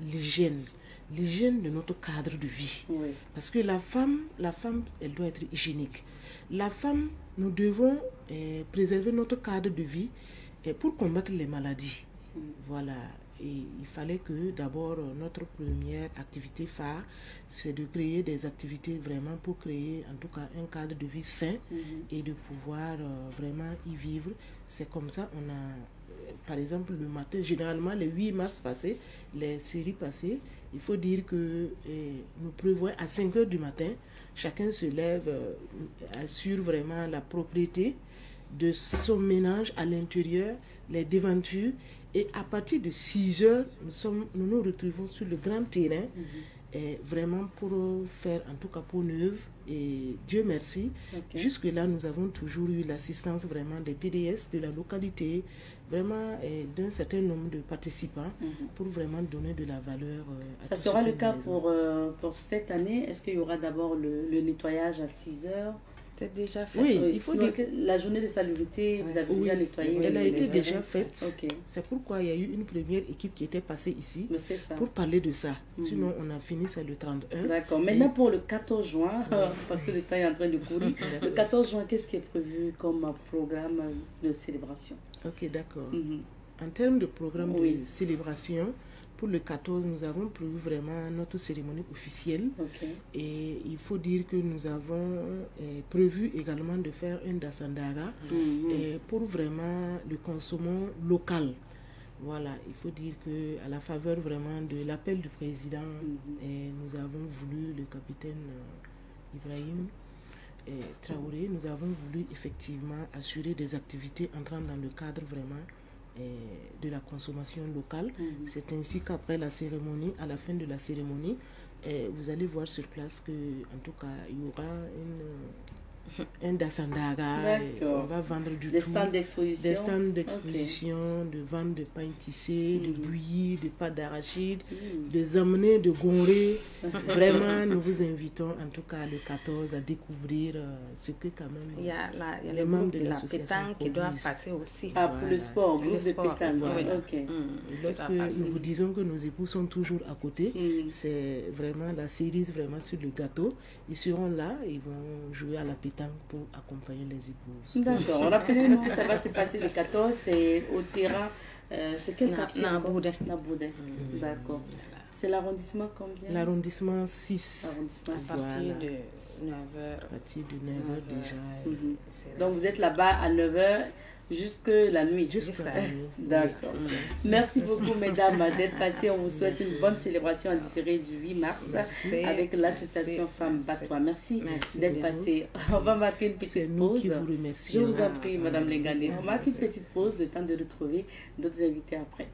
S4: l'hygiène de notre cadre de vie. Parce que la femme, elle doit être hygiénique. La femme, nous devons préserver notre cadre de vie pour combattre les maladies. Voilà. Et il fallait que d'abord notre première activité phare, c'est de créer des activités vraiment pour créer en tout cas un cadre de vie sain et de pouvoir vraiment y vivre. C'est comme ça on a, par exemple le matin, généralement le 8 mars passé, les séries passées, il faut dire que nous prévoyons à 5 heures du matin, chacun se lève, assure vraiment la propriété de son ménage à l'intérieur, les devantures. Et à partir de 6 heures, nous nous retrouvons sur le grand terrain, vraiment pour faire en tout cas peau neuve. Et Dieu merci, jusque-là nous avons toujours eu l'assistance vraiment des PDS de la localité, vraiment d'un certain nombre de participants pour vraiment donner de la valeur à
S1: ça sera le cas pour cette année. Est-ce qu'il y aura d'abord le nettoyage à 6 heures?
S5: C'est déjà fait.
S4: Oui, il faut dire que
S1: la journée de salubrité, vous avez déjà nettoyé.
S4: Elle a été déjà faite. C'est pourquoi il y a eu une première équipe qui était passée ici pour parler de ça. Sinon, on a fini ça le 31.
S1: D'accord. Maintenant, pour le 14 juin, parce que le temps est en train de courir, le 14 juin, qu'est-ce qui est prévu comme programme de célébration?
S4: Ok, d'accord. En termes de programme de célébration, pour le 14, nous avons prévu vraiment notre cérémonie officielle. Et il faut dire que nous avons prévu également de faire un Dasandara pour vraiment le consommation local. Voilà, il faut dire qu'à la faveur vraiment de l'appel du président, nous avons voulu, le capitaine Ibrahim Traoré, nous avons voulu effectivement assurer des activités entrant dans le cadre vraiment de la consommation locale. C'est ainsi qu'après la cérémonie, à la fin de la cérémonie, vous allez voir sur place que, en tout cas, il y aura un dasandaga, on va vendre
S1: des stands d'exposition,
S4: de vente de pain tissé, de bouillie, de pâte d'arachide, de amener de gonré. Vraiment, nous vous invitons en tout cas le 14 à découvrir ce que quand même
S5: il y a
S4: les membres de l'association
S5: qui doivent passer aussi.
S1: Ah, pour le sport, groupe de pétanque.
S4: Voilà. Lorsque nous vous disons que nos époux sont toujours à côté, c'est vraiment la cerise vraiment sur le gâteau. Ils seront là, ils vont jouer à la pétanque pour accompagner les épouses.
S1: D'accord. Rappelez-nous, ça va se passer le 14, c'est au terrain. C'est quel quartier?
S5: Naboudin.
S1: D'accord. C'est l'arrondissement combien?
S4: L'arrondissement 6.
S5: À partir de 9h.
S4: À partir de 9h déjà.
S1: Donc vous êtes là-bas à 9h jusque la nuit.
S4: Jusqu'à la nuit.
S1: D'accord. Merci beaucoup mesdames d'être passées. On vous souhaite une bonne célébration en différé du 8 mars avec l'association Femmes Battois. Merci d'être passées. On va marquer une petite pause.
S4: Qui vous remercie.
S1: Je vous en prie madame Lengane. On marque une petite pause, le temps de retrouver d'autres invités après.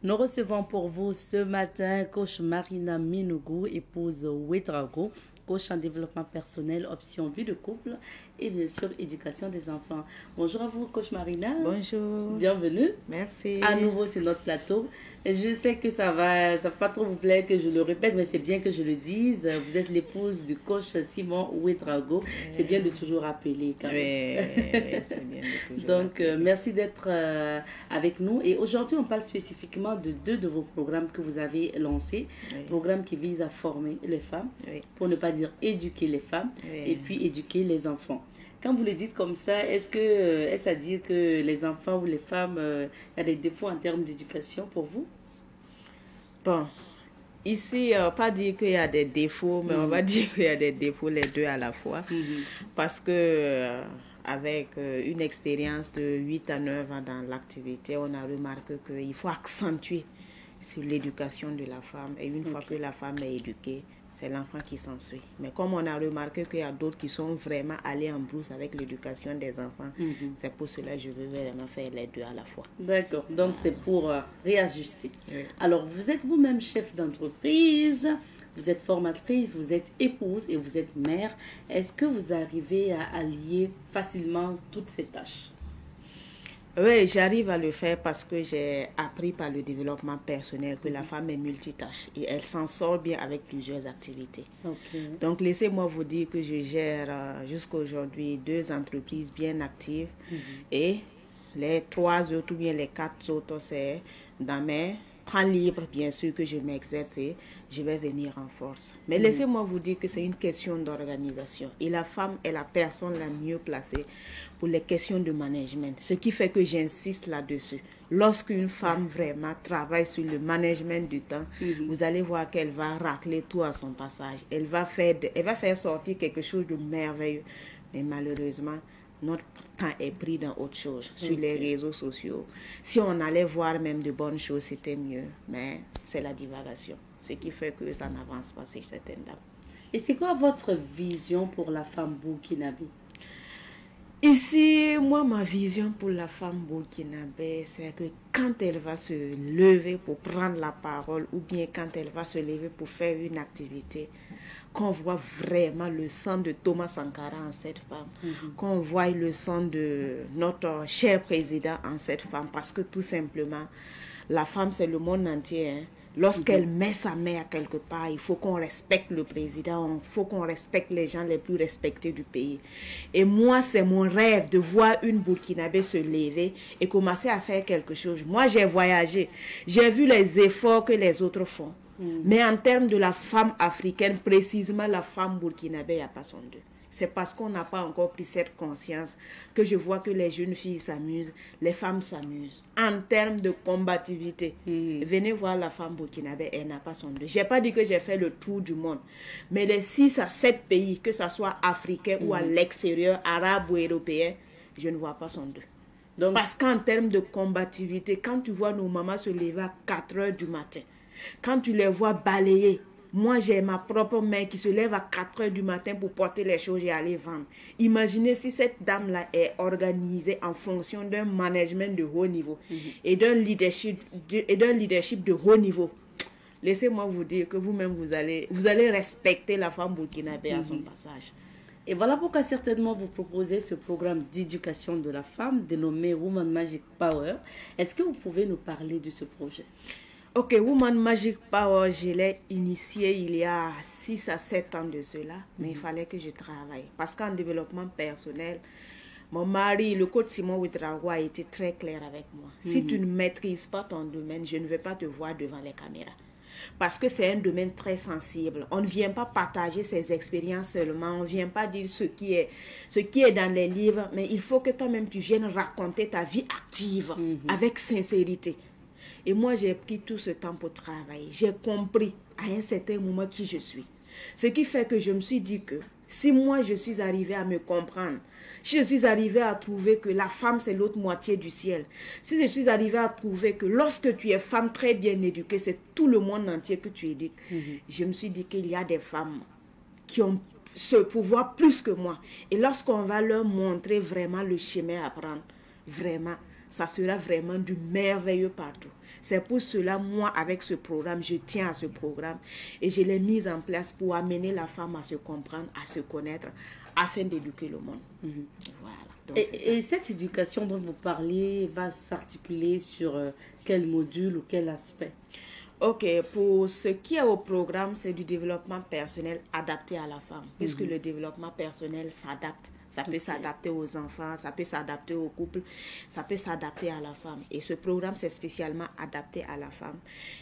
S1: Nous recevons pour vous ce matin coach Marina Minougou, épouse Ouedraogo, coach en développement personnel, option vie de couple et bien sûr éducation des enfants. Bonjour à vous coach Marina.
S6: Bonjour.
S1: Bienvenue.
S6: Merci.
S1: À nouveau sur notre plateau. Et je sais que ça va pas trop vous plaire que je le répète, mais c'est bien que je le dise. Vous êtes l'épouse du coach Simon Ouedraogo. C'est bien de toujours rappeler quand même.
S6: C'est bien de toujours
S1: Donc, merci d'être avec nous. Et aujourd'hui, on parle spécifiquement de 2 de vos programmes que vous avez lancés. Programmes qui visent à former les femmes, pour ne pas dire éduquer les femmes, et puis éduquer les enfants. Quand vous le dites comme ça, est-ce à dire que les enfants ou les femmes, il y a des défauts en termes d'éducation pour vous?
S6: Bon, ici, pas dire qu'il y a des défauts, mais on va dire qu'il y a des défauts les deux à la fois. Parce que avec une expérience de 8 à 9 ans dans l'activité, on a remarqué qu'il faut accentuer sur l'éducation de la femme. Et une fois que la femme est éduquée, c'est l'enfant qui s'ensuit. Mais comme on a remarqué qu'il y a d'autres qui sont vraiment allés en brousse avec l'éducation des enfants, c'est pour cela que je veux vraiment faire les deux à la fois.
S1: D'accord, donc c'est pour réajuster. Alors, vous êtes vous-même chef d'entreprise, vous êtes formatrice, vous êtes épouse et vous êtes mère. Est-ce que vous arrivez à allier facilement toutes ces tâches?
S6: Oui, j'arrive à le faire parce que j'ai appris par le développement personnel que la femme est multitâche et elle s'en sort bien avec plusieurs activités. Donc, laissez-moi vous dire que je gère jusqu'à aujourd'hui 2 entreprises bien actives et les 3 autres ou bien les 4 autres, c'est dans mes temps libres, bien sûr, que je m'exerce et je vais venir en force. Mais laissez-moi vous dire que c'est une question d'organisation. Et la femme est la personne la mieux placée pour les questions de management. Ce qui fait que j'insiste là-dessus. Lorsqu'une femme vraiment travaille sur le management du temps, vous allez voir qu'elle va racler tout à son passage. Elle va faire sortir quelque chose de merveilleux. Mais malheureusement, notre temps est pris dans autre chose, sur les réseaux sociaux. Si on allait voir même de bonnes choses, c'était mieux. Mais c'est la divagation. Ce qui fait que ça n'avance pas chez certaines dames.
S1: Et c'est quoi votre vision pour la femme burkinabé?
S6: Ici, moi, ma vision pour la femme burkinabé, c'est que quand elle va se lever pour prendre la parole ou bien quand elle va se lever pour faire une activité, qu'on voit vraiment le sang de Thomas Sankara en cette femme, qu'on voit le sang de notre cher président en cette femme, parce que tout simplement, la femme, c'est le monde entier, hein. Lorsqu'elle met sa main à quelque part, il faut qu'on respecte le président, il faut qu'on respecte les gens les plus respectés du pays. Et moi, c'est mon rêve de voir une Burkinabé se lever et commencer à faire quelque chose. Moi, j'ai voyagé, j'ai vu les efforts que les autres font. Mais en termes de la femme africaine, précisément la femme burkinabé, il n'y a pas son deux. C'est parce qu'on n'a pas encore pris cette conscience que je vois que les jeunes filles s'amusent, les femmes s'amusent. En termes de combativité, venez voir la femme burkinabé, elle n'a pas son deux. Je n'ai pas dit que j'ai fait le tour du monde, mais les 6 à 7 pays, que ce soit africains ou à l'extérieur, arabes ou européens, je ne vois pas son deux. Donc, parce qu'en termes de combativité, quand tu vois nos mamans se lever à 4 heures du matin, quand tu les vois balayer, moi j'ai ma propre mère qui se lève à 4 heures du matin pour porter les choses et aller vendre. Imaginez si cette dame-là est organisée en fonction d'un management de haut niveau et d'un leadership de haut niveau. Laissez-moi vous dire que vous-même, vous allez respecter la femme burkinabé à son passage.
S1: Et voilà pourquoi certainement vous proposez ce programme d'éducation de la femme dénommé Woman Magic Power. Est-ce que vous pouvez nous parler de ce projet?
S6: Ok, Woman Magic Power, je l'ai initié il y a 6 à 7 ans de cela, mais il fallait que je travaille. Parce qu'en développement personnel, mon mari, le coach Simon Ouedraogo, a été très clair avec moi. Si tu ne maîtrises pas ton domaine, je ne vais pas te voir devant les caméras. Parce que c'est un domaine très sensible. On ne vient pas partager ses expériences seulement, on ne vient pas dire ce qui est dans les livres, mais il faut que toi-même tu viennes raconter ta vie active avec sincérité. Et moi, j'ai pris tout ce temps pour travailler. J'ai compris à un certain moment qui je suis. Ce qui fait que je me suis dit que si moi, je suis arrivée à me comprendre, si je suis arrivée à trouver que la femme, c'est l'autre moitié du ciel, si je suis arrivée à trouver que lorsque tu es femme très bien éduquée, c'est tout le monde entier que tu éduques, je me suis dit qu'il y a des femmes qui ont ce pouvoir plus que moi. Et lorsqu'on va leur montrer vraiment le chemin à prendre, vraiment, ça sera vraiment du merveilleux partout. C'est pour cela, moi, avec ce programme, je tiens à ce programme et je l'ai mis en place pour amener la femme à se comprendre, à se connaître, afin d'éduquer le monde. Voilà. Donc,
S1: et cette éducation dont vous parlez va s'articuler sur quel module ou quel aspect?
S6: Ok, pour ce qui est au programme, c'est du développement personnel adapté à la femme, puisque le développement personnel s'adapte. Ça peut s'adapter aux enfants, ça peut s'adapter au couple, ça peut s'adapter à la femme. Et ce programme, c'est spécialement adapté à la femme.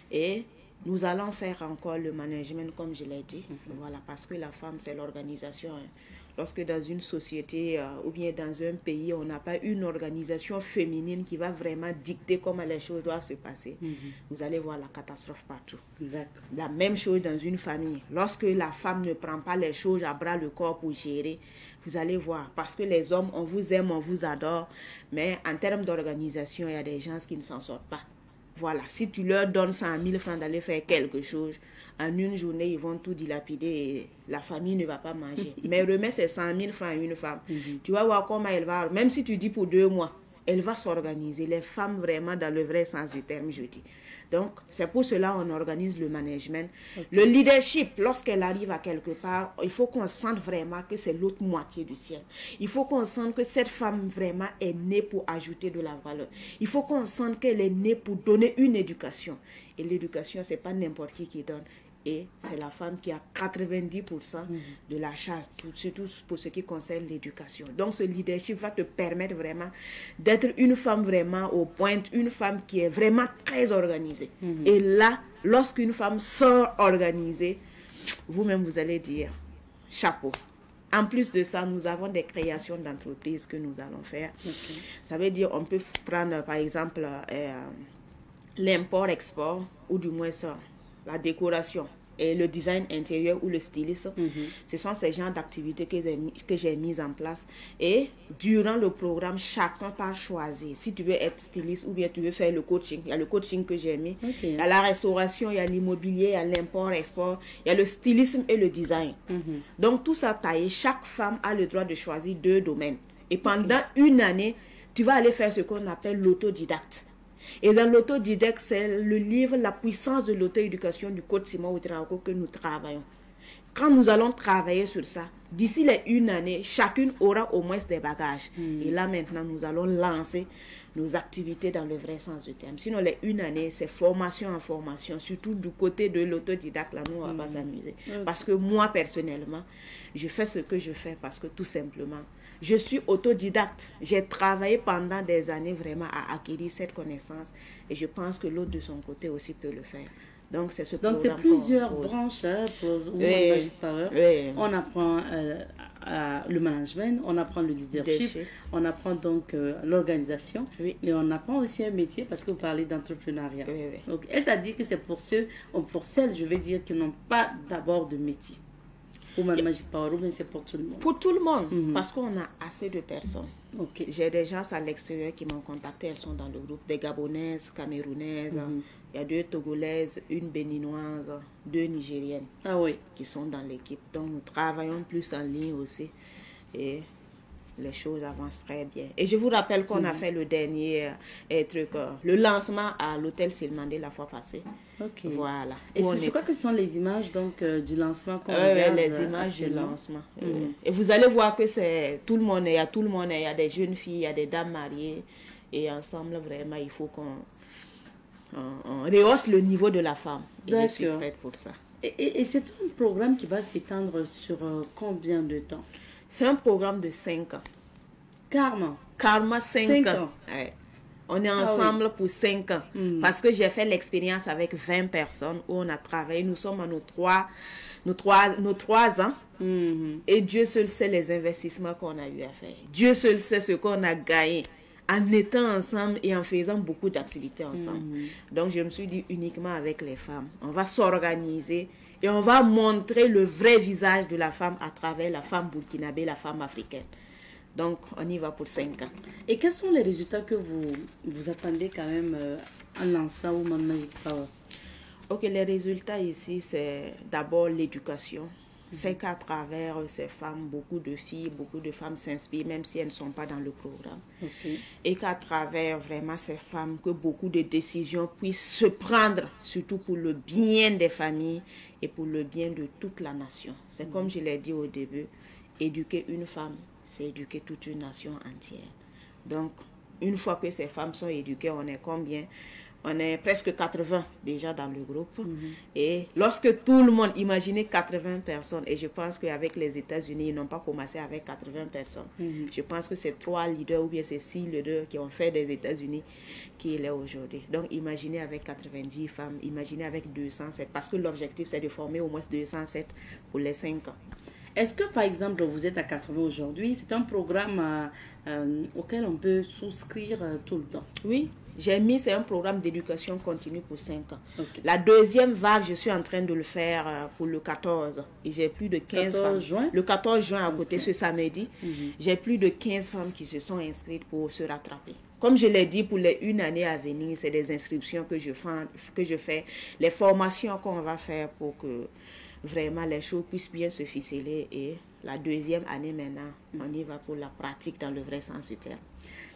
S6: Et nous allons faire encore le management, comme je l'ai dit. Voilà, parce que la femme, c'est l'organisation. Lorsque dans une société ou bien dans un pays, on n'a pas une organisation féminine qui va vraiment dicter comment les choses doivent se passer, vous allez voir la catastrophe partout. La même chose dans une famille. Lorsque la femme ne prend pas les choses à bras le corps pour gérer, vous allez voir. Parce que les hommes, on vous aime, on vous adore, mais en termes d'organisation, il y a des gens qui ne s'en sortent pas. Voilà, si tu leur donnes 100 000 francs d'aller faire quelque chose, en une journée, ils vont tout dilapider et la famille ne va pas manger. Mais remets ces 100 000 francs à une femme. Tu vas voir comment elle va, même si tu dis pour 2 mois, elle va s'organiser. Les femmes, vraiment, dans le vrai sens du terme, je dis. Donc, c'est pour cela qu'on organise le management. Le leadership, lorsqu'elle arrive à quelque part, il faut qu'on sente vraiment que c'est l'autre moitié du ciel. Il faut qu'on sente que cette femme vraiment est née pour ajouter de la valeur. Il faut qu'on sente qu'elle est née pour donner une éducation. Et l'éducation, ce n'est pas n'importe qui donne. Et c'est la femme qui a 90% de la charge, surtout pour ce qui concerne l'éducation. Donc ce leadership va te permettre vraiment d'être une femme vraiment au point, une femme qui est vraiment très organisée. Et là, lorsqu'une femme sort organisée, vous-même vous allez dire chapeau. En plus de ça, nous avons des créations d'entreprises que nous allons faire. Ça veut dire on peut prendre par exemple l'import-export ou du moins ça. La décoration et le design intérieur ou le stylisme, ce sont ces genres d'activités que j'ai mises en place. Et durant le programme, chacun peut choisir. Si tu veux être styliste ou bien tu veux faire le coaching, il y a le coaching que j'ai mis. Il y a la restauration, il y a l'immobilier, il y a l'import-export, il y a le stylisme et le design. Donc tout ça taillé, chaque femme a le droit de choisir 2 domaines. Et pendant une année, tu vas aller faire ce qu'on appelle l'autodidacte. Et dans l'autodidacte, c'est le livre La puissance de l'auto-éducation du coach Simon Ouedraogo que nous travaillons. Quand nous allons travailler sur ça, d'ici les 1 année, chacune aura au moins des bagages. Et là maintenant, nous allons lancer nos activités dans le vrai sens du terme. Sinon, les 1 année, c'est formation en formation, surtout du côté de l'autodidacte, là, nous, on va pas s'amuser. Parce que moi, personnellement, je fais ce que je fais parce que tout simplement, je suis autodidacte. J'ai travaillé pendant des années vraiment à acquérir cette connaissance et je pense que l'autre de son côté aussi peut le faire. Donc, c'est ce programme.
S1: Donc, c'est plusieurs branches pour Woman Magic Power. On apprend le management, on apprend le leadership, on apprend donc l'organisation et on apprend aussi un métier parce que vous parlez d'entrepreneuriat. Donc, est-ce à dire que c'est pour ceux, ou pour celles, je vais dire, qui n'ont pas d'abord de métier? Ou même Magic Power, ou bien c'est pour tout le monde?
S6: Pour tout le monde, parce qu'on a assez de personnes.
S1: Ok.
S6: J'ai des gens à l'extérieur qui m'ont contacté, elles sont dans le groupe, des Gabonaises, Camerounaises, il y a 2 Togolaises, une Béninoise, 2 Nigériennes qui sont dans l'équipe. Donc nous travaillons plus en ligne aussi et les choses avancent très bien. Et je vous rappelle qu'on a fait le dernier truc, le lancement à l'hôtel Silmandé la fois passée.
S1: Ok.
S6: Voilà.
S1: Et je crois que ce sont les images donc, du lancement qu'on regarde.
S6: Les images du lancement. Et vous allez voir que c'est tout le monde, il y a tout le monde, il y a des jeunes filles, il y a des dames mariées. Et ensemble, vraiment, il faut qu'on rehausse le niveau de la femme. Et je suis prête pour ça.
S1: Et c'est un programme qui va s'étendre sur combien de temps?
S6: C'est un programme de 5 ans. Karma 5 ans. Ouais. On est ensemble pour 5 ans. Parce que j'ai fait l'expérience avec 20 personnes où on a travaillé. Nous sommes à nos 3 ans. Et Dieu seul sait les investissements qu'on a eu à faire. Dieu seul sait ce qu'on a gagné en étant ensemble et en faisant beaucoup d'activités ensemble. Donc je me suis dit uniquement avec les femmes. On va s'organiser et on va montrer le vrai visage de la femme à travers la femme burkinabé, la femme africaine. Donc, on y va pour 5 ans.
S1: Et quels sont les résultats que vous attendez quand même en lançant Women Magic Power?
S6: Ok, les résultats ici, c'est d'abord l'éducation. C'est qu'à travers ces femmes, beaucoup de filles, beaucoup de femmes s'inspirent, même si elles ne sont pas dans le programme. Et qu'à travers vraiment ces femmes, que beaucoup de décisions puissent se prendre, surtout pour le bien des familles et pour le bien de toute la nation. C'est comme je l'ai dit au début, éduquer une femme, c'est éduquer toute une nation entière. Donc, une fois que ces femmes sont éduquées, on est combien? On est presque 80 déjà dans le groupe. Et lorsque tout le monde, imaginez 80 personnes, et je pense qu'avec les États-Unis, ils n'ont pas commencé avec 80 personnes. Je pense que c'est 3 leaders ou bien c'est 6 leaders qui ont fait des États-Unis qui est là aujourd'hui. Donc, imaginez avec 90 femmes, imaginez avec 207, parce que l'objectif, c'est de former au moins 207 pour les 5 ans.
S1: Est-ce que, par exemple, vous êtes à 80 aujourd'hui, c'est un programme auquel on peut souscrire tout le temps?
S6: Oui, j'ai mis, c'est un programme d'éducation continue pour 5 ans.
S1: Okay.
S6: La deuxième vague, je suis en train de le faire pour le 14. Et j'ai plus de 15 femmes.
S1: Juin?
S6: Le 14 juin, à côté, ce samedi, j'ai plus de 15 femmes qui se sont inscrites pour se rattraper. Comme je l'ai dit, pour les 1 année à venir, c'est des inscriptions que je fais, les formations qu'on va faire pour que vraiment les choses puissent bien se ficeler. Et la deuxième année maintenant, on y va pour la pratique dans le vrai sens du terme.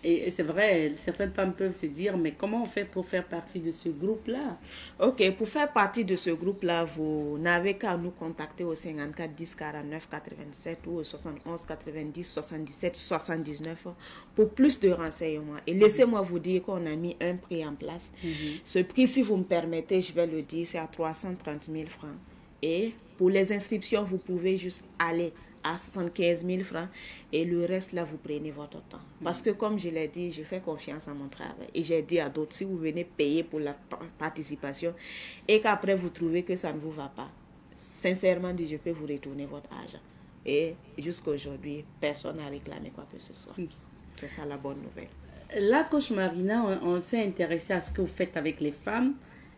S1: Et c'est vrai, certaines femmes peuvent se dire, mais comment on fait pour faire partie de ce groupe-là?
S6: Ok, pour faire partie de ce groupe-là, vous n'avez qu'à nous contacter au 54 10 49 87 ou au 71 90 77 79 pour plus de renseignements. Et laissez-moi vous dire qu'on a mis un prix en place. Ce prix, si vous me permettez, je vais le dire, c'est à 330 000 francs. Et pour les inscriptions, vous pouvez juste aller à 75 000 francs et le reste là vous prenez votre temps parce que comme je l'ai dit, je fais confiance à mon travail et j'ai dit à d'autres, si vous venez payer pour la participation et qu'après vous trouvez que ça ne vous va pas, sincèrement dit, je peux vous retourner votre argent. Et jusqu'à aujourd'hui, personne n'a réclamé quoi que ce soit. C'est ça la bonne nouvelle.
S1: Là, coach Marina, on s'est intéressé à ce que vous faites avec les femmes.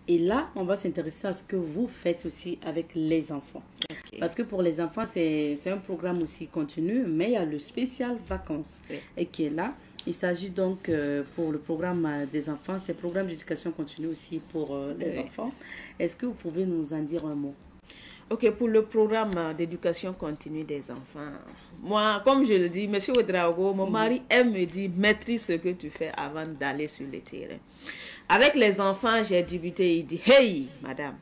S1: Et là, on va s'intéresser à ce que vous faites aussi avec les enfants. Okay. Parce que pour les enfants, c'est un programme aussi continu, mais il y a le spécial vacances et qui est là. Il s'agit donc pour le programme des enfants, c'est le programme d'éducation continue aussi pour les enfants. Est-ce que vous pouvez nous en dire un mot?
S6: Ok, pour le programme d'éducation continue des enfants, moi, comme je le dis, Monsieur Ouedraogo, mon mari aime me dire, maîtrise ce que tu fais avant d'aller sur le terrain. Avec les enfants, j'ai débuté, il dit, hey, madame,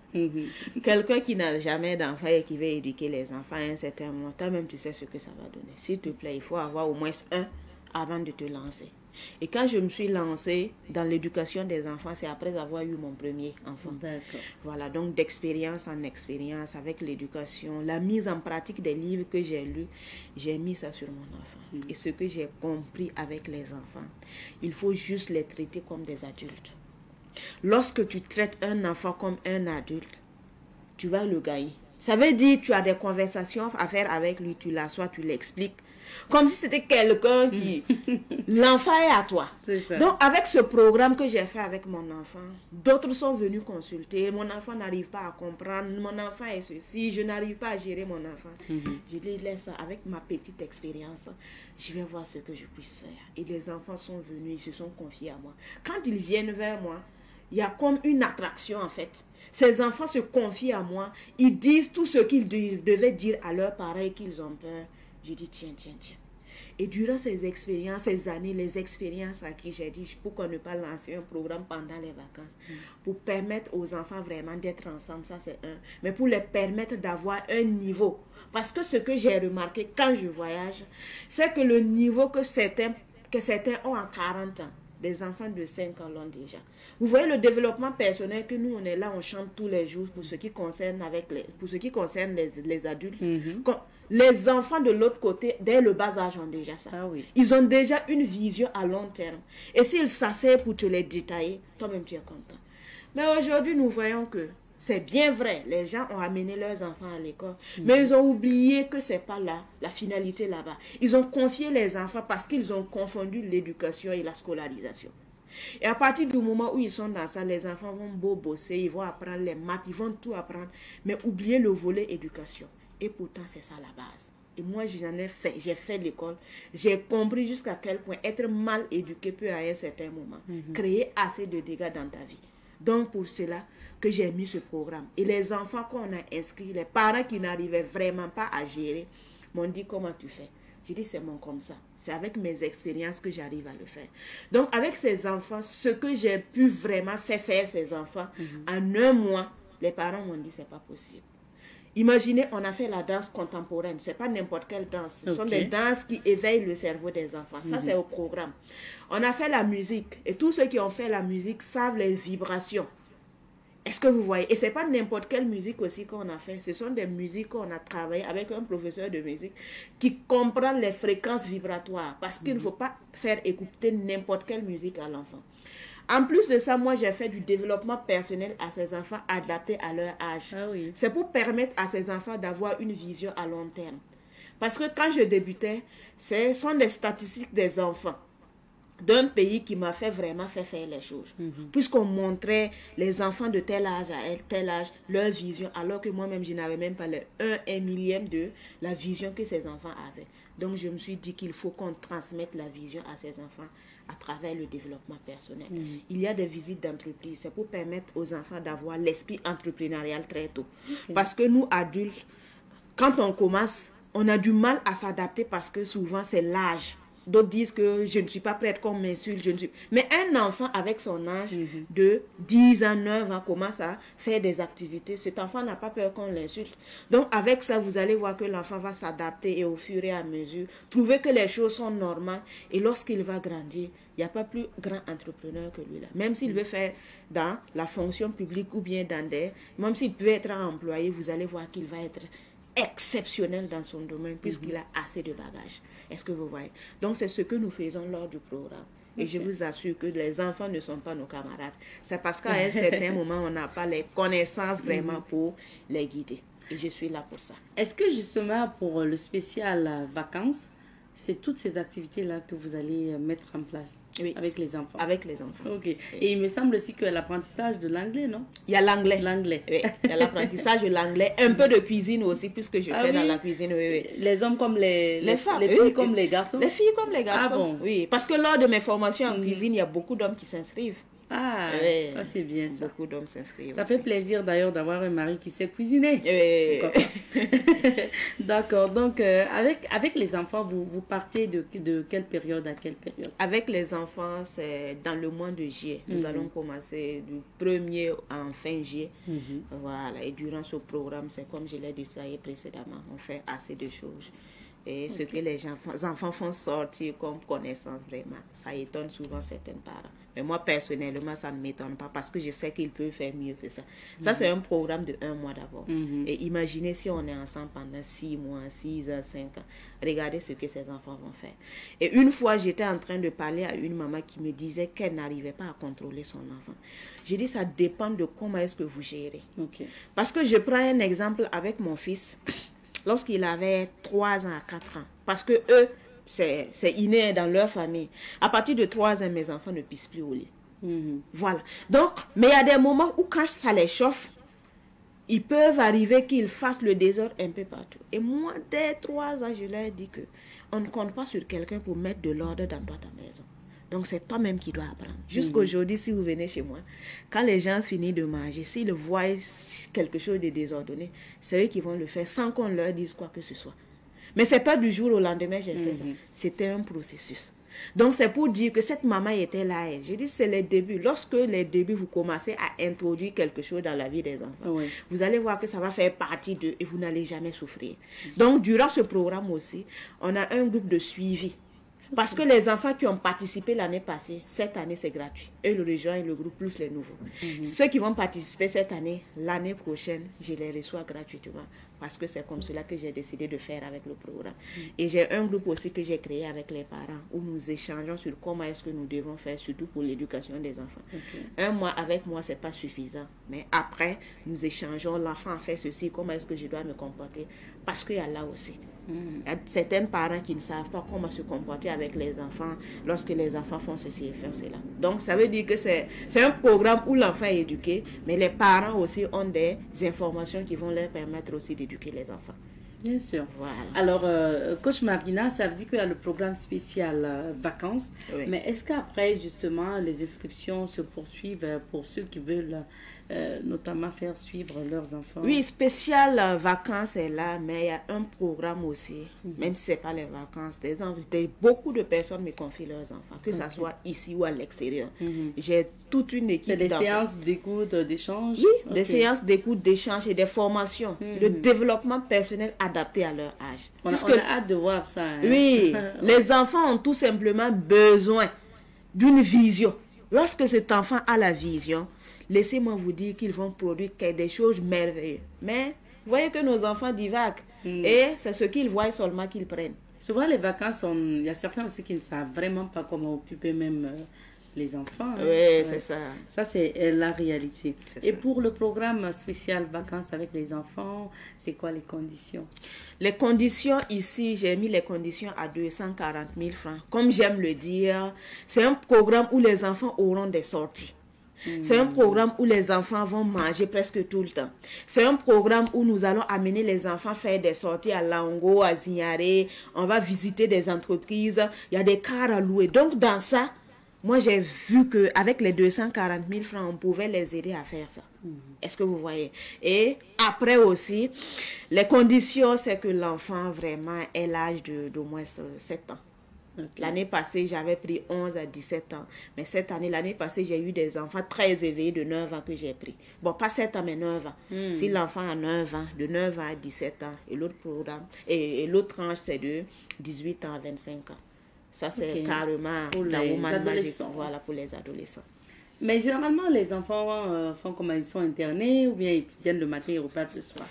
S6: quelqu'un qui n'a jamais d'enfant et qui veut éduquer les enfants à un certain moment, toi-même, tu sais ce que ça va donner. S'il te plaît, il faut avoir au moins un avant de te lancer. Et quand je me suis lancée dans l'éducation des enfants, c'est après avoir eu mon premier enfant. Voilà, donc d'expérience en expérience avec l'éducation, la mise en pratique des livres que j'ai lus, j'ai mis ça sur mon enfant. Et ce que j'ai compris avec les enfants, il faut juste les traiter comme des adultes. Lorsque tu traites un enfant comme un adulte, tu vas le gagner. Ça veut dire que tu as des conversations à faire avec lui, tu l'assois, tu l'expliques. Comme si c'était quelqu'un qui... L'enfant est à toi.
S1: Ça.
S6: Donc, avec ce programme que j'ai fait avec mon enfant, d'autres sont venus consulter. Mon enfant n'arrive pas à comprendre. Mon enfant est ceci. Je n'arrive pas à gérer mon enfant. Je dis, laisse ça. Avec ma petite expérience, je vais voir ce que je puisse faire. Et les enfants sont venus, ils se sont confiés à moi. Quand ils viennent vers moi, il y a comme une attraction en fait. Ces enfants se confient à moi. Ils disent tout ce qu'ils devaient dire à leurs parents et qu'ils ont peur. Je dis, tiens. Et durant ces expériences, ces années, les expériences à qui j'ai dit, pourquoi ne pas lancer un programme pendant les vacances pour permettre aux enfants vraiment d'être ensemble, ça c'est un. Mais pour les permettre d'avoir un niveau. Parce que ce que j'ai remarqué quand je voyage, c'est que le niveau que certains ont en 40 ans, des enfants de 5 ans l'ont déjà. Vous voyez le développement personnel que nous, on est là, on chante tous les jours pour ce qui concerne, les adultes. Les enfants de l'autre côté, dès le bas âge, ont déjà ça.
S1: Ah oui.
S6: Ils ont déjà une vision à long terme. Et s'ils s'asseyent pour te les détailler, toi-même tu es content. Mais aujourd'hui, nous voyons que c'est bien vrai, les gens ont amené leurs enfants à l'école, mais ils ont oublié que c'est pas là, la finalité là-bas. Ils ont confié les enfants parce qu'ils ont confondu l'éducation et la scolarisation. Et à partir du moment où ils sont dans ça, les enfants vont beau bosser, ils vont apprendre les maths, ils vont tout apprendre, mais oublier le volet éducation. Et pourtant, c'est ça la base. Et moi, j'ai fait l'école, j'ai compris jusqu'à quel point être mal éduqué peut à un certain moment créer assez de dégâts dans ta vie. Donc, pour cela que j'ai mis ce programme. Et les enfants qu'on a inscrits, les parents qui n'arrivaient vraiment pas à gérer, m'ont dit, comment tu fais? J'ai dit, c'est comme ça. C'est avec mes expériences que j'arrive à le faire. Donc, avec ces enfants, ce que j'ai pu vraiment faire ces enfants, en un mois, les parents m'ont dit, c'est pas possible. Imaginez, on a fait la danse contemporaine. C'est pas n'importe quelle danse. Ce sont des danses qui éveillent le cerveau des enfants. Ça, c'est au programme. On a fait la musique. Et tous ceux qui ont fait la musique savent les vibrations. Est-ce que vous voyez? Et c'est pas n'importe quelle musique aussi qu'on a fait. Ce sont des musiques qu'on a travaillé avec un professeur de musique qui comprend les fréquences vibratoires. Parce qu'il ne faut pas faire écouter n'importe quelle musique à l'enfant. En plus de ça, moi, j'ai fait du développement personnel à ces enfants adapté à leur âge.
S1: Ah oui.
S6: C'est pour permettre à ces enfants d'avoir une vision à long terme. Parce que quand je débutais, ce sont des statistiques des enfants d'un pays qui m'a fait vraiment faire les choses. Puisqu'on montrait les enfants de tel âge à tel âge, leur vision, alors que moi-même, je n'avais même pas le 1 millième de la vision que ces enfants avaient. Donc, je me suis dit qu'il faut qu'on transmette la vision à ces enfants à travers le développement personnel. Il y a des visites d'entreprise. C'est pour permettre aux enfants d'avoir l'esprit entrepreneurial très tôt. Parce que nous, adultes, quand on commence, on a du mal à s'adapter parce que souvent, c'est l'âge. D'autres disent que je ne suis pas prête qu'on m'insulte. Mais un enfant avec son âge de 10 ans, 9 ans commence à faire des activités. Cet enfant n'a pas peur qu'on l'insulte. Donc avec ça, vous allez voir que l'enfant va s'adapter et au fur et à mesure, trouver que les choses sont normales. Et lorsqu'il va grandir, il n'y a pas plus grand entrepreneur que lui là. Même s'il veut faire dans la fonction publique ou bien dans même s'il peut être employé, vous allez voir qu'il va être exceptionnel dans son domaine puisqu'il a assez de bagages. Est-ce que vous voyez? Donc, c'est ce que nous faisons lors du programme. Et je vous assure que les enfants ne sont pas nos camarades. C'est parce qu'à un certain moment, on n'a pas les connaissances vraiment pour les guider. Et je suis là pour ça.
S1: Est-ce que justement, pour le spécial vacances, c'est toutes ces activités-là que vous allez mettre en place avec les enfants? Avec les enfants. Ok. Et il me semble aussi que l'apprentissage de l'anglais, non?
S6: Il y a l'anglais.
S1: L'anglais.
S6: Oui. Il y a l'apprentissage de l'anglais. Un peu de cuisine aussi, puisque je fais dans la cuisine. Oui.
S1: Les hommes comme les femmes. Les filles comme les garçons.
S6: Les filles comme les garçons.
S1: Ah bon?
S6: Oui. Parce que lors de mes formations en cuisine, il y a beaucoup d'hommes qui s'inscrivent.
S1: Ah, ça c'est bien ça.
S6: Beaucoup d'hommes s'inscrivent.
S1: Ça fait plaisir d'ailleurs d'avoir un mari qui sait cuisiner. D'accord. Donc, avec les enfants, vous partez de quelle période à quelle période?
S6: Avec les enfants, c'est dans le mois de juillet. Nous allons commencer du 1er en fin juillet. Voilà. Et durant ce programme, c'est comme je l'ai détaillé précédemment, on fait assez de choses. Et ce que les enfants font sortir comme connaissance, vraiment, ça étonne souvent certains parents. Mais moi, personnellement, ça ne m'étonne pas parce que je sais qu'ils peuvent faire mieux que ça. Ça, c'est un programme de 1 mois d'abord. Et imaginez si on est ensemble pendant 6 mois, 6 ans, 5 ans. Regardez ce que ces enfants vont faire. Et une fois, j'étais en train de parler à une maman qui me disait qu'elle n'arrivait pas à contrôler son enfant. J'ai dit, ça dépend de comment est-ce que vous gérez. Parce que je prends un exemple avec mon fils. lorsqu'il avait 3 ans à 4 ans. Parce que eux, c'est inné dans leur famille. À partir de 3 ans, mes enfants ne pissent plus au lit. Voilà. Donc, mais il y a des moments où quand ça les chauffe, ils peuvent arriver qu'ils fassent le désordre un peu partout. Et moi, dès 3 ans, je leur ai dit que on ne compte pas sur quelqu'un pour mettre de l'ordre dans ta maison. Donc, c'est toi-même qui dois apprendre. Jusqu'aujourd'hui, si vous venez chez moi, quand les gens finissent de manger, s'ils voient quelque chose de désordonné, c'est eux qui vont le faire sans qu'on leur dise quoi que ce soit. Mais ce n'est pas du jour au lendemain j'ai fait ça. C'était un processus. Donc, c'est pour dire que cette maman était là. J'ai dit, c'est les débuts. Lorsque les débuts, vous commencez à introduire quelque chose dans la vie des enfants, vous allez voir que ça va faire partie d'eux et vous n'allez jamais souffrir. Donc, durant ce programme aussi, on a un groupe de suivi. Parce que les enfants qui ont participé l'année passée, cette année, c'est gratuit. Eux le rejoignent le groupe plus les nouveaux. Ceux qui vont participer cette année, l'année prochaine, je les reçois gratuitement. Parce que c'est comme cela que j'ai décidé de faire avec le programme. Et j'ai un groupe aussi que j'ai créé avec les parents où nous échangeons sur comment est-ce que nous devons faire, surtout pour l'éducation des enfants. Un mois avec moi, ce n'est pas suffisant. Mais après, nous échangeons, l'enfant a fait ceci, comment est-ce que je dois me comporter. Parce qu'il y a là aussi. Il y a certains parents qui ne savent pas comment se comporter avec les enfants lorsque les enfants font ceci et font cela. Donc, ça veut dire que c'est un programme où l'enfant est éduqué, mais les parents aussi ont des informations qui vont leur permettre aussi d'éduquer les enfants.
S1: Bien sûr.
S6: Voilà.
S1: Alors, coach Marina, ça veut dire qu'il y a le programme spécial vacances, mais est-ce qu'après, justement, les inscriptions se poursuivent pour ceux qui veulent notamment faire suivre leurs enfants?
S6: Oui, spécial vacances est là, mais il y a un programme aussi, même si ce n'est pas les vacances. Beaucoup de personnes me confient leurs enfants, que ce soit ici ou à l'extérieur. J'ai toute une équipe.
S1: C'est des séances d'écoute, d'échange?
S6: Oui, des séances d'écoute, d'échange et des formations, de développement personnel adapté à leur âge.
S1: On a hâte de voir ça. Hein?
S6: Oui, les enfants ont tout simplement besoin d'une vision. Lorsque cet enfant a la vision, laissez-moi vous dire qu'ils vont produire des choses merveilleuses. Mais vous voyez que nos enfants divaguent. Et c'est ce qu'ils voient seulement qu'ils prennent.
S1: Souvent, les vacances, il y a certains aussi qui ne savent vraiment pas comment occuper même les enfants.
S6: Oui, c'est ça.
S1: Ça, c'est la réalité. Et pour le programme spécial vacances avec les enfants, c'est quoi les conditions?
S6: Les conditions ici, j'ai mis les conditions à 240 000 francs. Comme j'aime le dire, c'est un programme où les enfants auront des sorties. C'est un programme où les enfants vont manger presque tout le temps. C'est un programme où nous allons amener les enfants faire des sorties à Lango, à Zignaré. On va visiter des entreprises. Il y a des cars à louer. Donc, dans ça, moi, j'ai vu qu'avec les 240 000 francs, on pouvait les aider à faire ça. Est-ce que vous voyez? Et après aussi, les conditions, c'est que l'enfant vraiment ait l'âge d'au moins 7 ans. L'année passée, j'avais pris 11 à 17 ans. Mais cette année, l'année passée, j'ai eu des enfants très éveillés de 9 ans que j'ai pris. Bon, pas 7 ans, mais 9 ans. Si l'enfant a 9 ans, de 9 ans à 17 ans, et l'autre programme, et l'autre tranche, c'est de 18 ans à 25 ans. Ça, c'est carrément
S1: pour les adolescents.
S6: Voilà, pour les adolescents.
S1: Mais généralement, les enfants font comment? Ils sont internés ou bien ils viennent le matin et repartent le soir?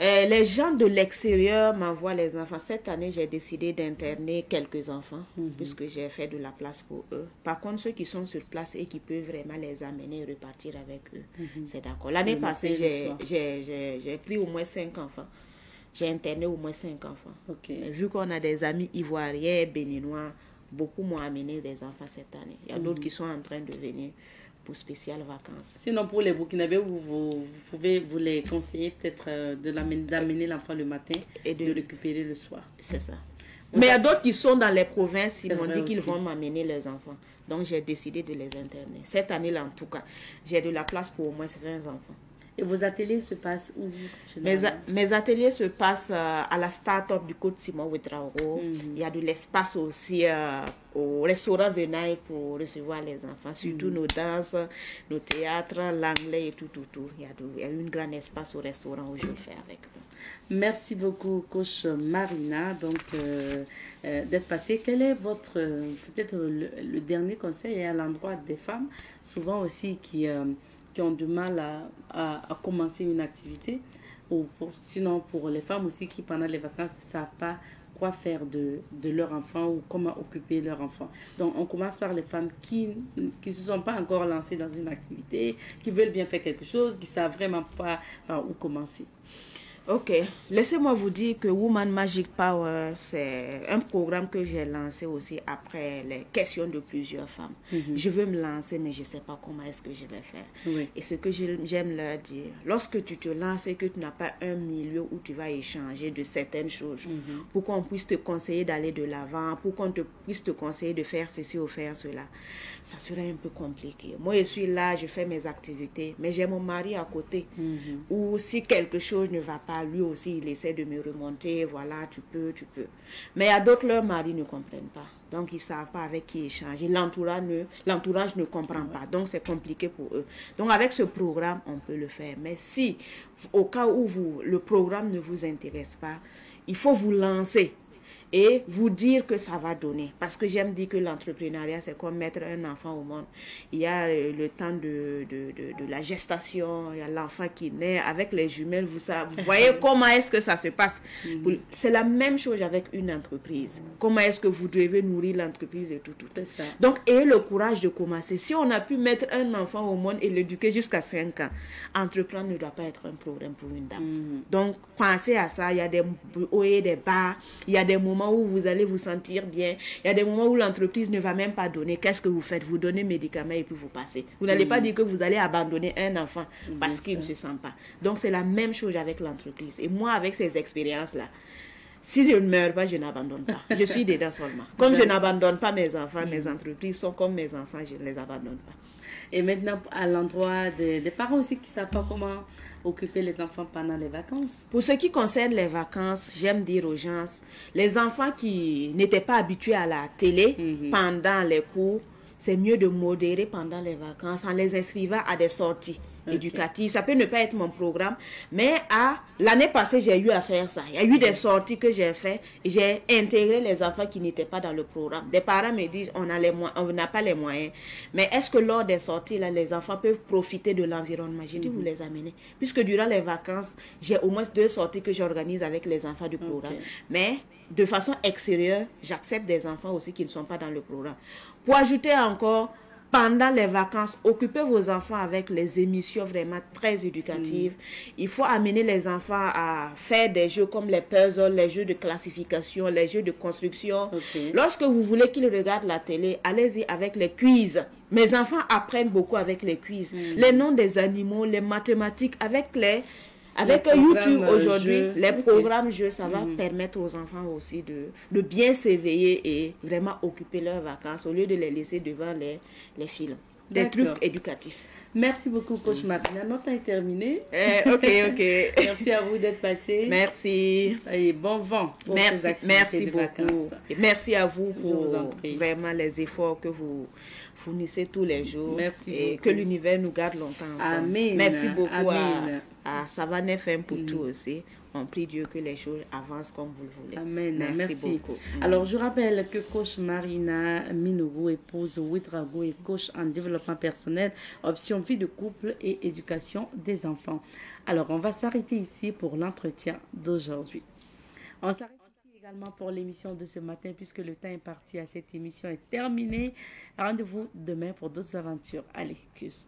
S6: Les gens de l'extérieur m'envoient les enfants. Cette année, j'ai décidé d'interner quelques enfants puisque j'ai fait de la place pour eux. Par contre, ceux qui sont sur place et qui peuvent vraiment les amener et repartir avec eux, c'est d'accord. L'année passée, j'ai pris au moins 5 enfants. J'ai interné au moins 5 enfants. Mais vu qu'on a des amis ivoiriens, béninois, beaucoup m'ont amené des enfants cette année. Il y a d'autres qui sont en train de venir pour spéciales vacances.
S1: Sinon, pour les Burkinabés, vous pouvez vous les conseiller peut-être d'amener l'enfant le matin et de le récupérer le soir.
S6: C'est ça. Mais il y a d'autres qui sont dans les provinces, ils m'ont dit qu'ils vont m'amener leurs enfants. Donc, j'ai décidé de les interner. Cette année-là, en tout cas, j'ai de la place pour au moins 20 enfants.
S1: Et vos ateliers se passent où?
S6: Mes ateliers se passent à la start-up du Côte Simon Ouedraogo. Il y a de l'espace aussi au restaurant Venaille pour recevoir les enfants. Surtout nos danses, nos théâtres, l'anglais et tout. Il y a un grand espace au restaurant où je le fais avec eux.
S1: Merci beaucoup, coach Marina, donc d'être passée. Quel est votre, peut-être le dernier conseil à l'endroit des femmes, souvent aussi qui ont du mal à commencer une activité, ou sinon pour les femmes aussi qui pendant les vacances ne savent pas quoi faire de leur enfant ou comment occuper leur enfant. Donc on commence par les femmes qui ne se sont pas encore lancées dans une activité, qui veulent bien faire quelque chose, qui ne savent vraiment pas par où commencer.
S6: Ok, laissez-moi vous dire que Woman Magic Power, c'est un programme que j'ai lancé aussi après les questions de plusieurs femmes. Je veux me lancer, mais je ne sais pas comment est-ce que je vais faire.
S1: Oui.
S6: Et ce que j'aime leur dire, lorsque tu te lances et que tu n'as pas un milieu où tu vas échanger de certaines choses, pour qu'on puisse te conseiller d'aller de l'avant, pour qu'on puisse te conseiller de faire ceci ou faire cela, ça serait un peu compliqué. Moi, je suis là, je fais mes activités, mais j'ai mon mari à côté, ou si quelque chose ne va pas, lui aussi, il essaie de me remonter, voilà, tu peux. Mais il y a d'autres, leurs maris ne comprennent pas. Donc, ils ne savent pas avec qui échanger. L'entourage ne comprend pas. Donc, c'est compliqué pour eux. Donc, avec ce programme, on peut le faire. Mais si, au cas où le programme ne vous intéresse pas, il faut vous lancer et vous dire que ça va donner. Parce que j'aime dire que l'entrepreneuriat, c'est comme mettre un enfant au monde. Il y a le temps de la gestation, il y a l'enfant qui naît avec les jumelles. Vous voyez comment est-ce que ça se passe. C'est la même chose avec une entreprise. Comment est-ce que vous devez nourrir l'entreprise et tout.
S1: Ça.
S6: Donc, ayez le courage de commencer. Si on a pu mettre un enfant au monde et l'éduquer jusqu'à 5 ans, entreprendre ne doit pas être un problème pour une dame. Donc, pensez à ça. Il y a des hauts et des bas. Il y a des moments où vous allez vous sentir bien. Il y a des moments où l'entreprise ne va même pas donner. Qu'est-ce que vous faites? Vous donnez médicaments et puis vous passez. Vous n'allez pas dire que vous allez abandonner un enfant parce qu'il ne se sent pas. Donc, c'est la même chose avec l'entreprise. Et moi, avec ces expériences-là, si je ne meurs pas, je n'abandonne pas. Je suis dedans seulement. Comme je n'abandonne pas mes enfants, mes entreprises sont comme mes enfants, je ne les abandonne pas.
S1: Et maintenant, à l'endroit des parents aussi qui ne savent pas comment occuper les enfants pendant les vacances.
S6: Pour ce qui concerne les vacances, j'aime dire aux gens, les enfants qui n'étaient pas habitués à la télé pendant les cours, c'est mieux de modérer pendant les vacances en les inscrivant à des sorties éducatives. Ça peut ne pas être mon programme, mais l'année passée, j'ai eu à faire ça. Il y a eu des sorties que j'ai fait et j'ai intégré les enfants qui n'étaient pas dans le programme. Des parents me disent, on n'a pas les moyens. Mais est-ce que lors des sorties, là, les enfants peuvent profiter de l'environnement? J'ai dit, vous les amenez. Puisque durant les vacances, j'ai au moins 2 sorties que j'organise avec les enfants du programme. Mais de façon extérieure, j'accepte des enfants aussi qui ne sont pas dans le programme. Pour ajouter encore, pendant les vacances, occupez vos enfants avec les émissions vraiment très éducatives. Il faut amener les enfants à faire des jeux comme les puzzles, les jeux de classification, les jeux de construction. Lorsque vous voulez qu'ils regardent la télé, allez-y avec les quiz. Mes enfants apprennent beaucoup avec les quiz. Les noms des animaux, les mathématiques, avec YouTube aujourd'hui, les programmes jeux, ça va permettre aux enfants aussi de bien s'éveiller et vraiment occuper leurs vacances au lieu de les laisser devant les films. Des trucs éducatifs.
S1: Merci beaucoup, coach Marina. Notre temps est terminé.
S6: Ok.
S1: Merci à vous d'être passé.
S6: Merci.
S1: Et bon vent pour ces activités de vacances.
S6: Et merci à vous pour vraiment les efforts que vous fournissez tous les jours.
S1: Merci
S6: et
S1: beaucoup.
S6: Que l'univers nous garde longtemps ensemble.
S1: Amen.
S6: Merci beaucoup
S1: Amen.
S6: à Savane FM pour tout aussi. On prie Dieu que les choses avancent comme vous le voulez.
S1: Amen. Merci
S6: beaucoup.
S1: Alors, je rappelle que coach Marina Minougou, épouse Ouedraogo et coach en développement personnel, option vie de couple et éducation des enfants. Alors, on va s'arrêter ici pour l'entretien d'aujourd'hui. On s'arrête ici également pour l'émission de ce matin puisque le temps imparti à cette émission est terminé. Rendez-vous demain pour d'autres aventures. Allez, cuisse.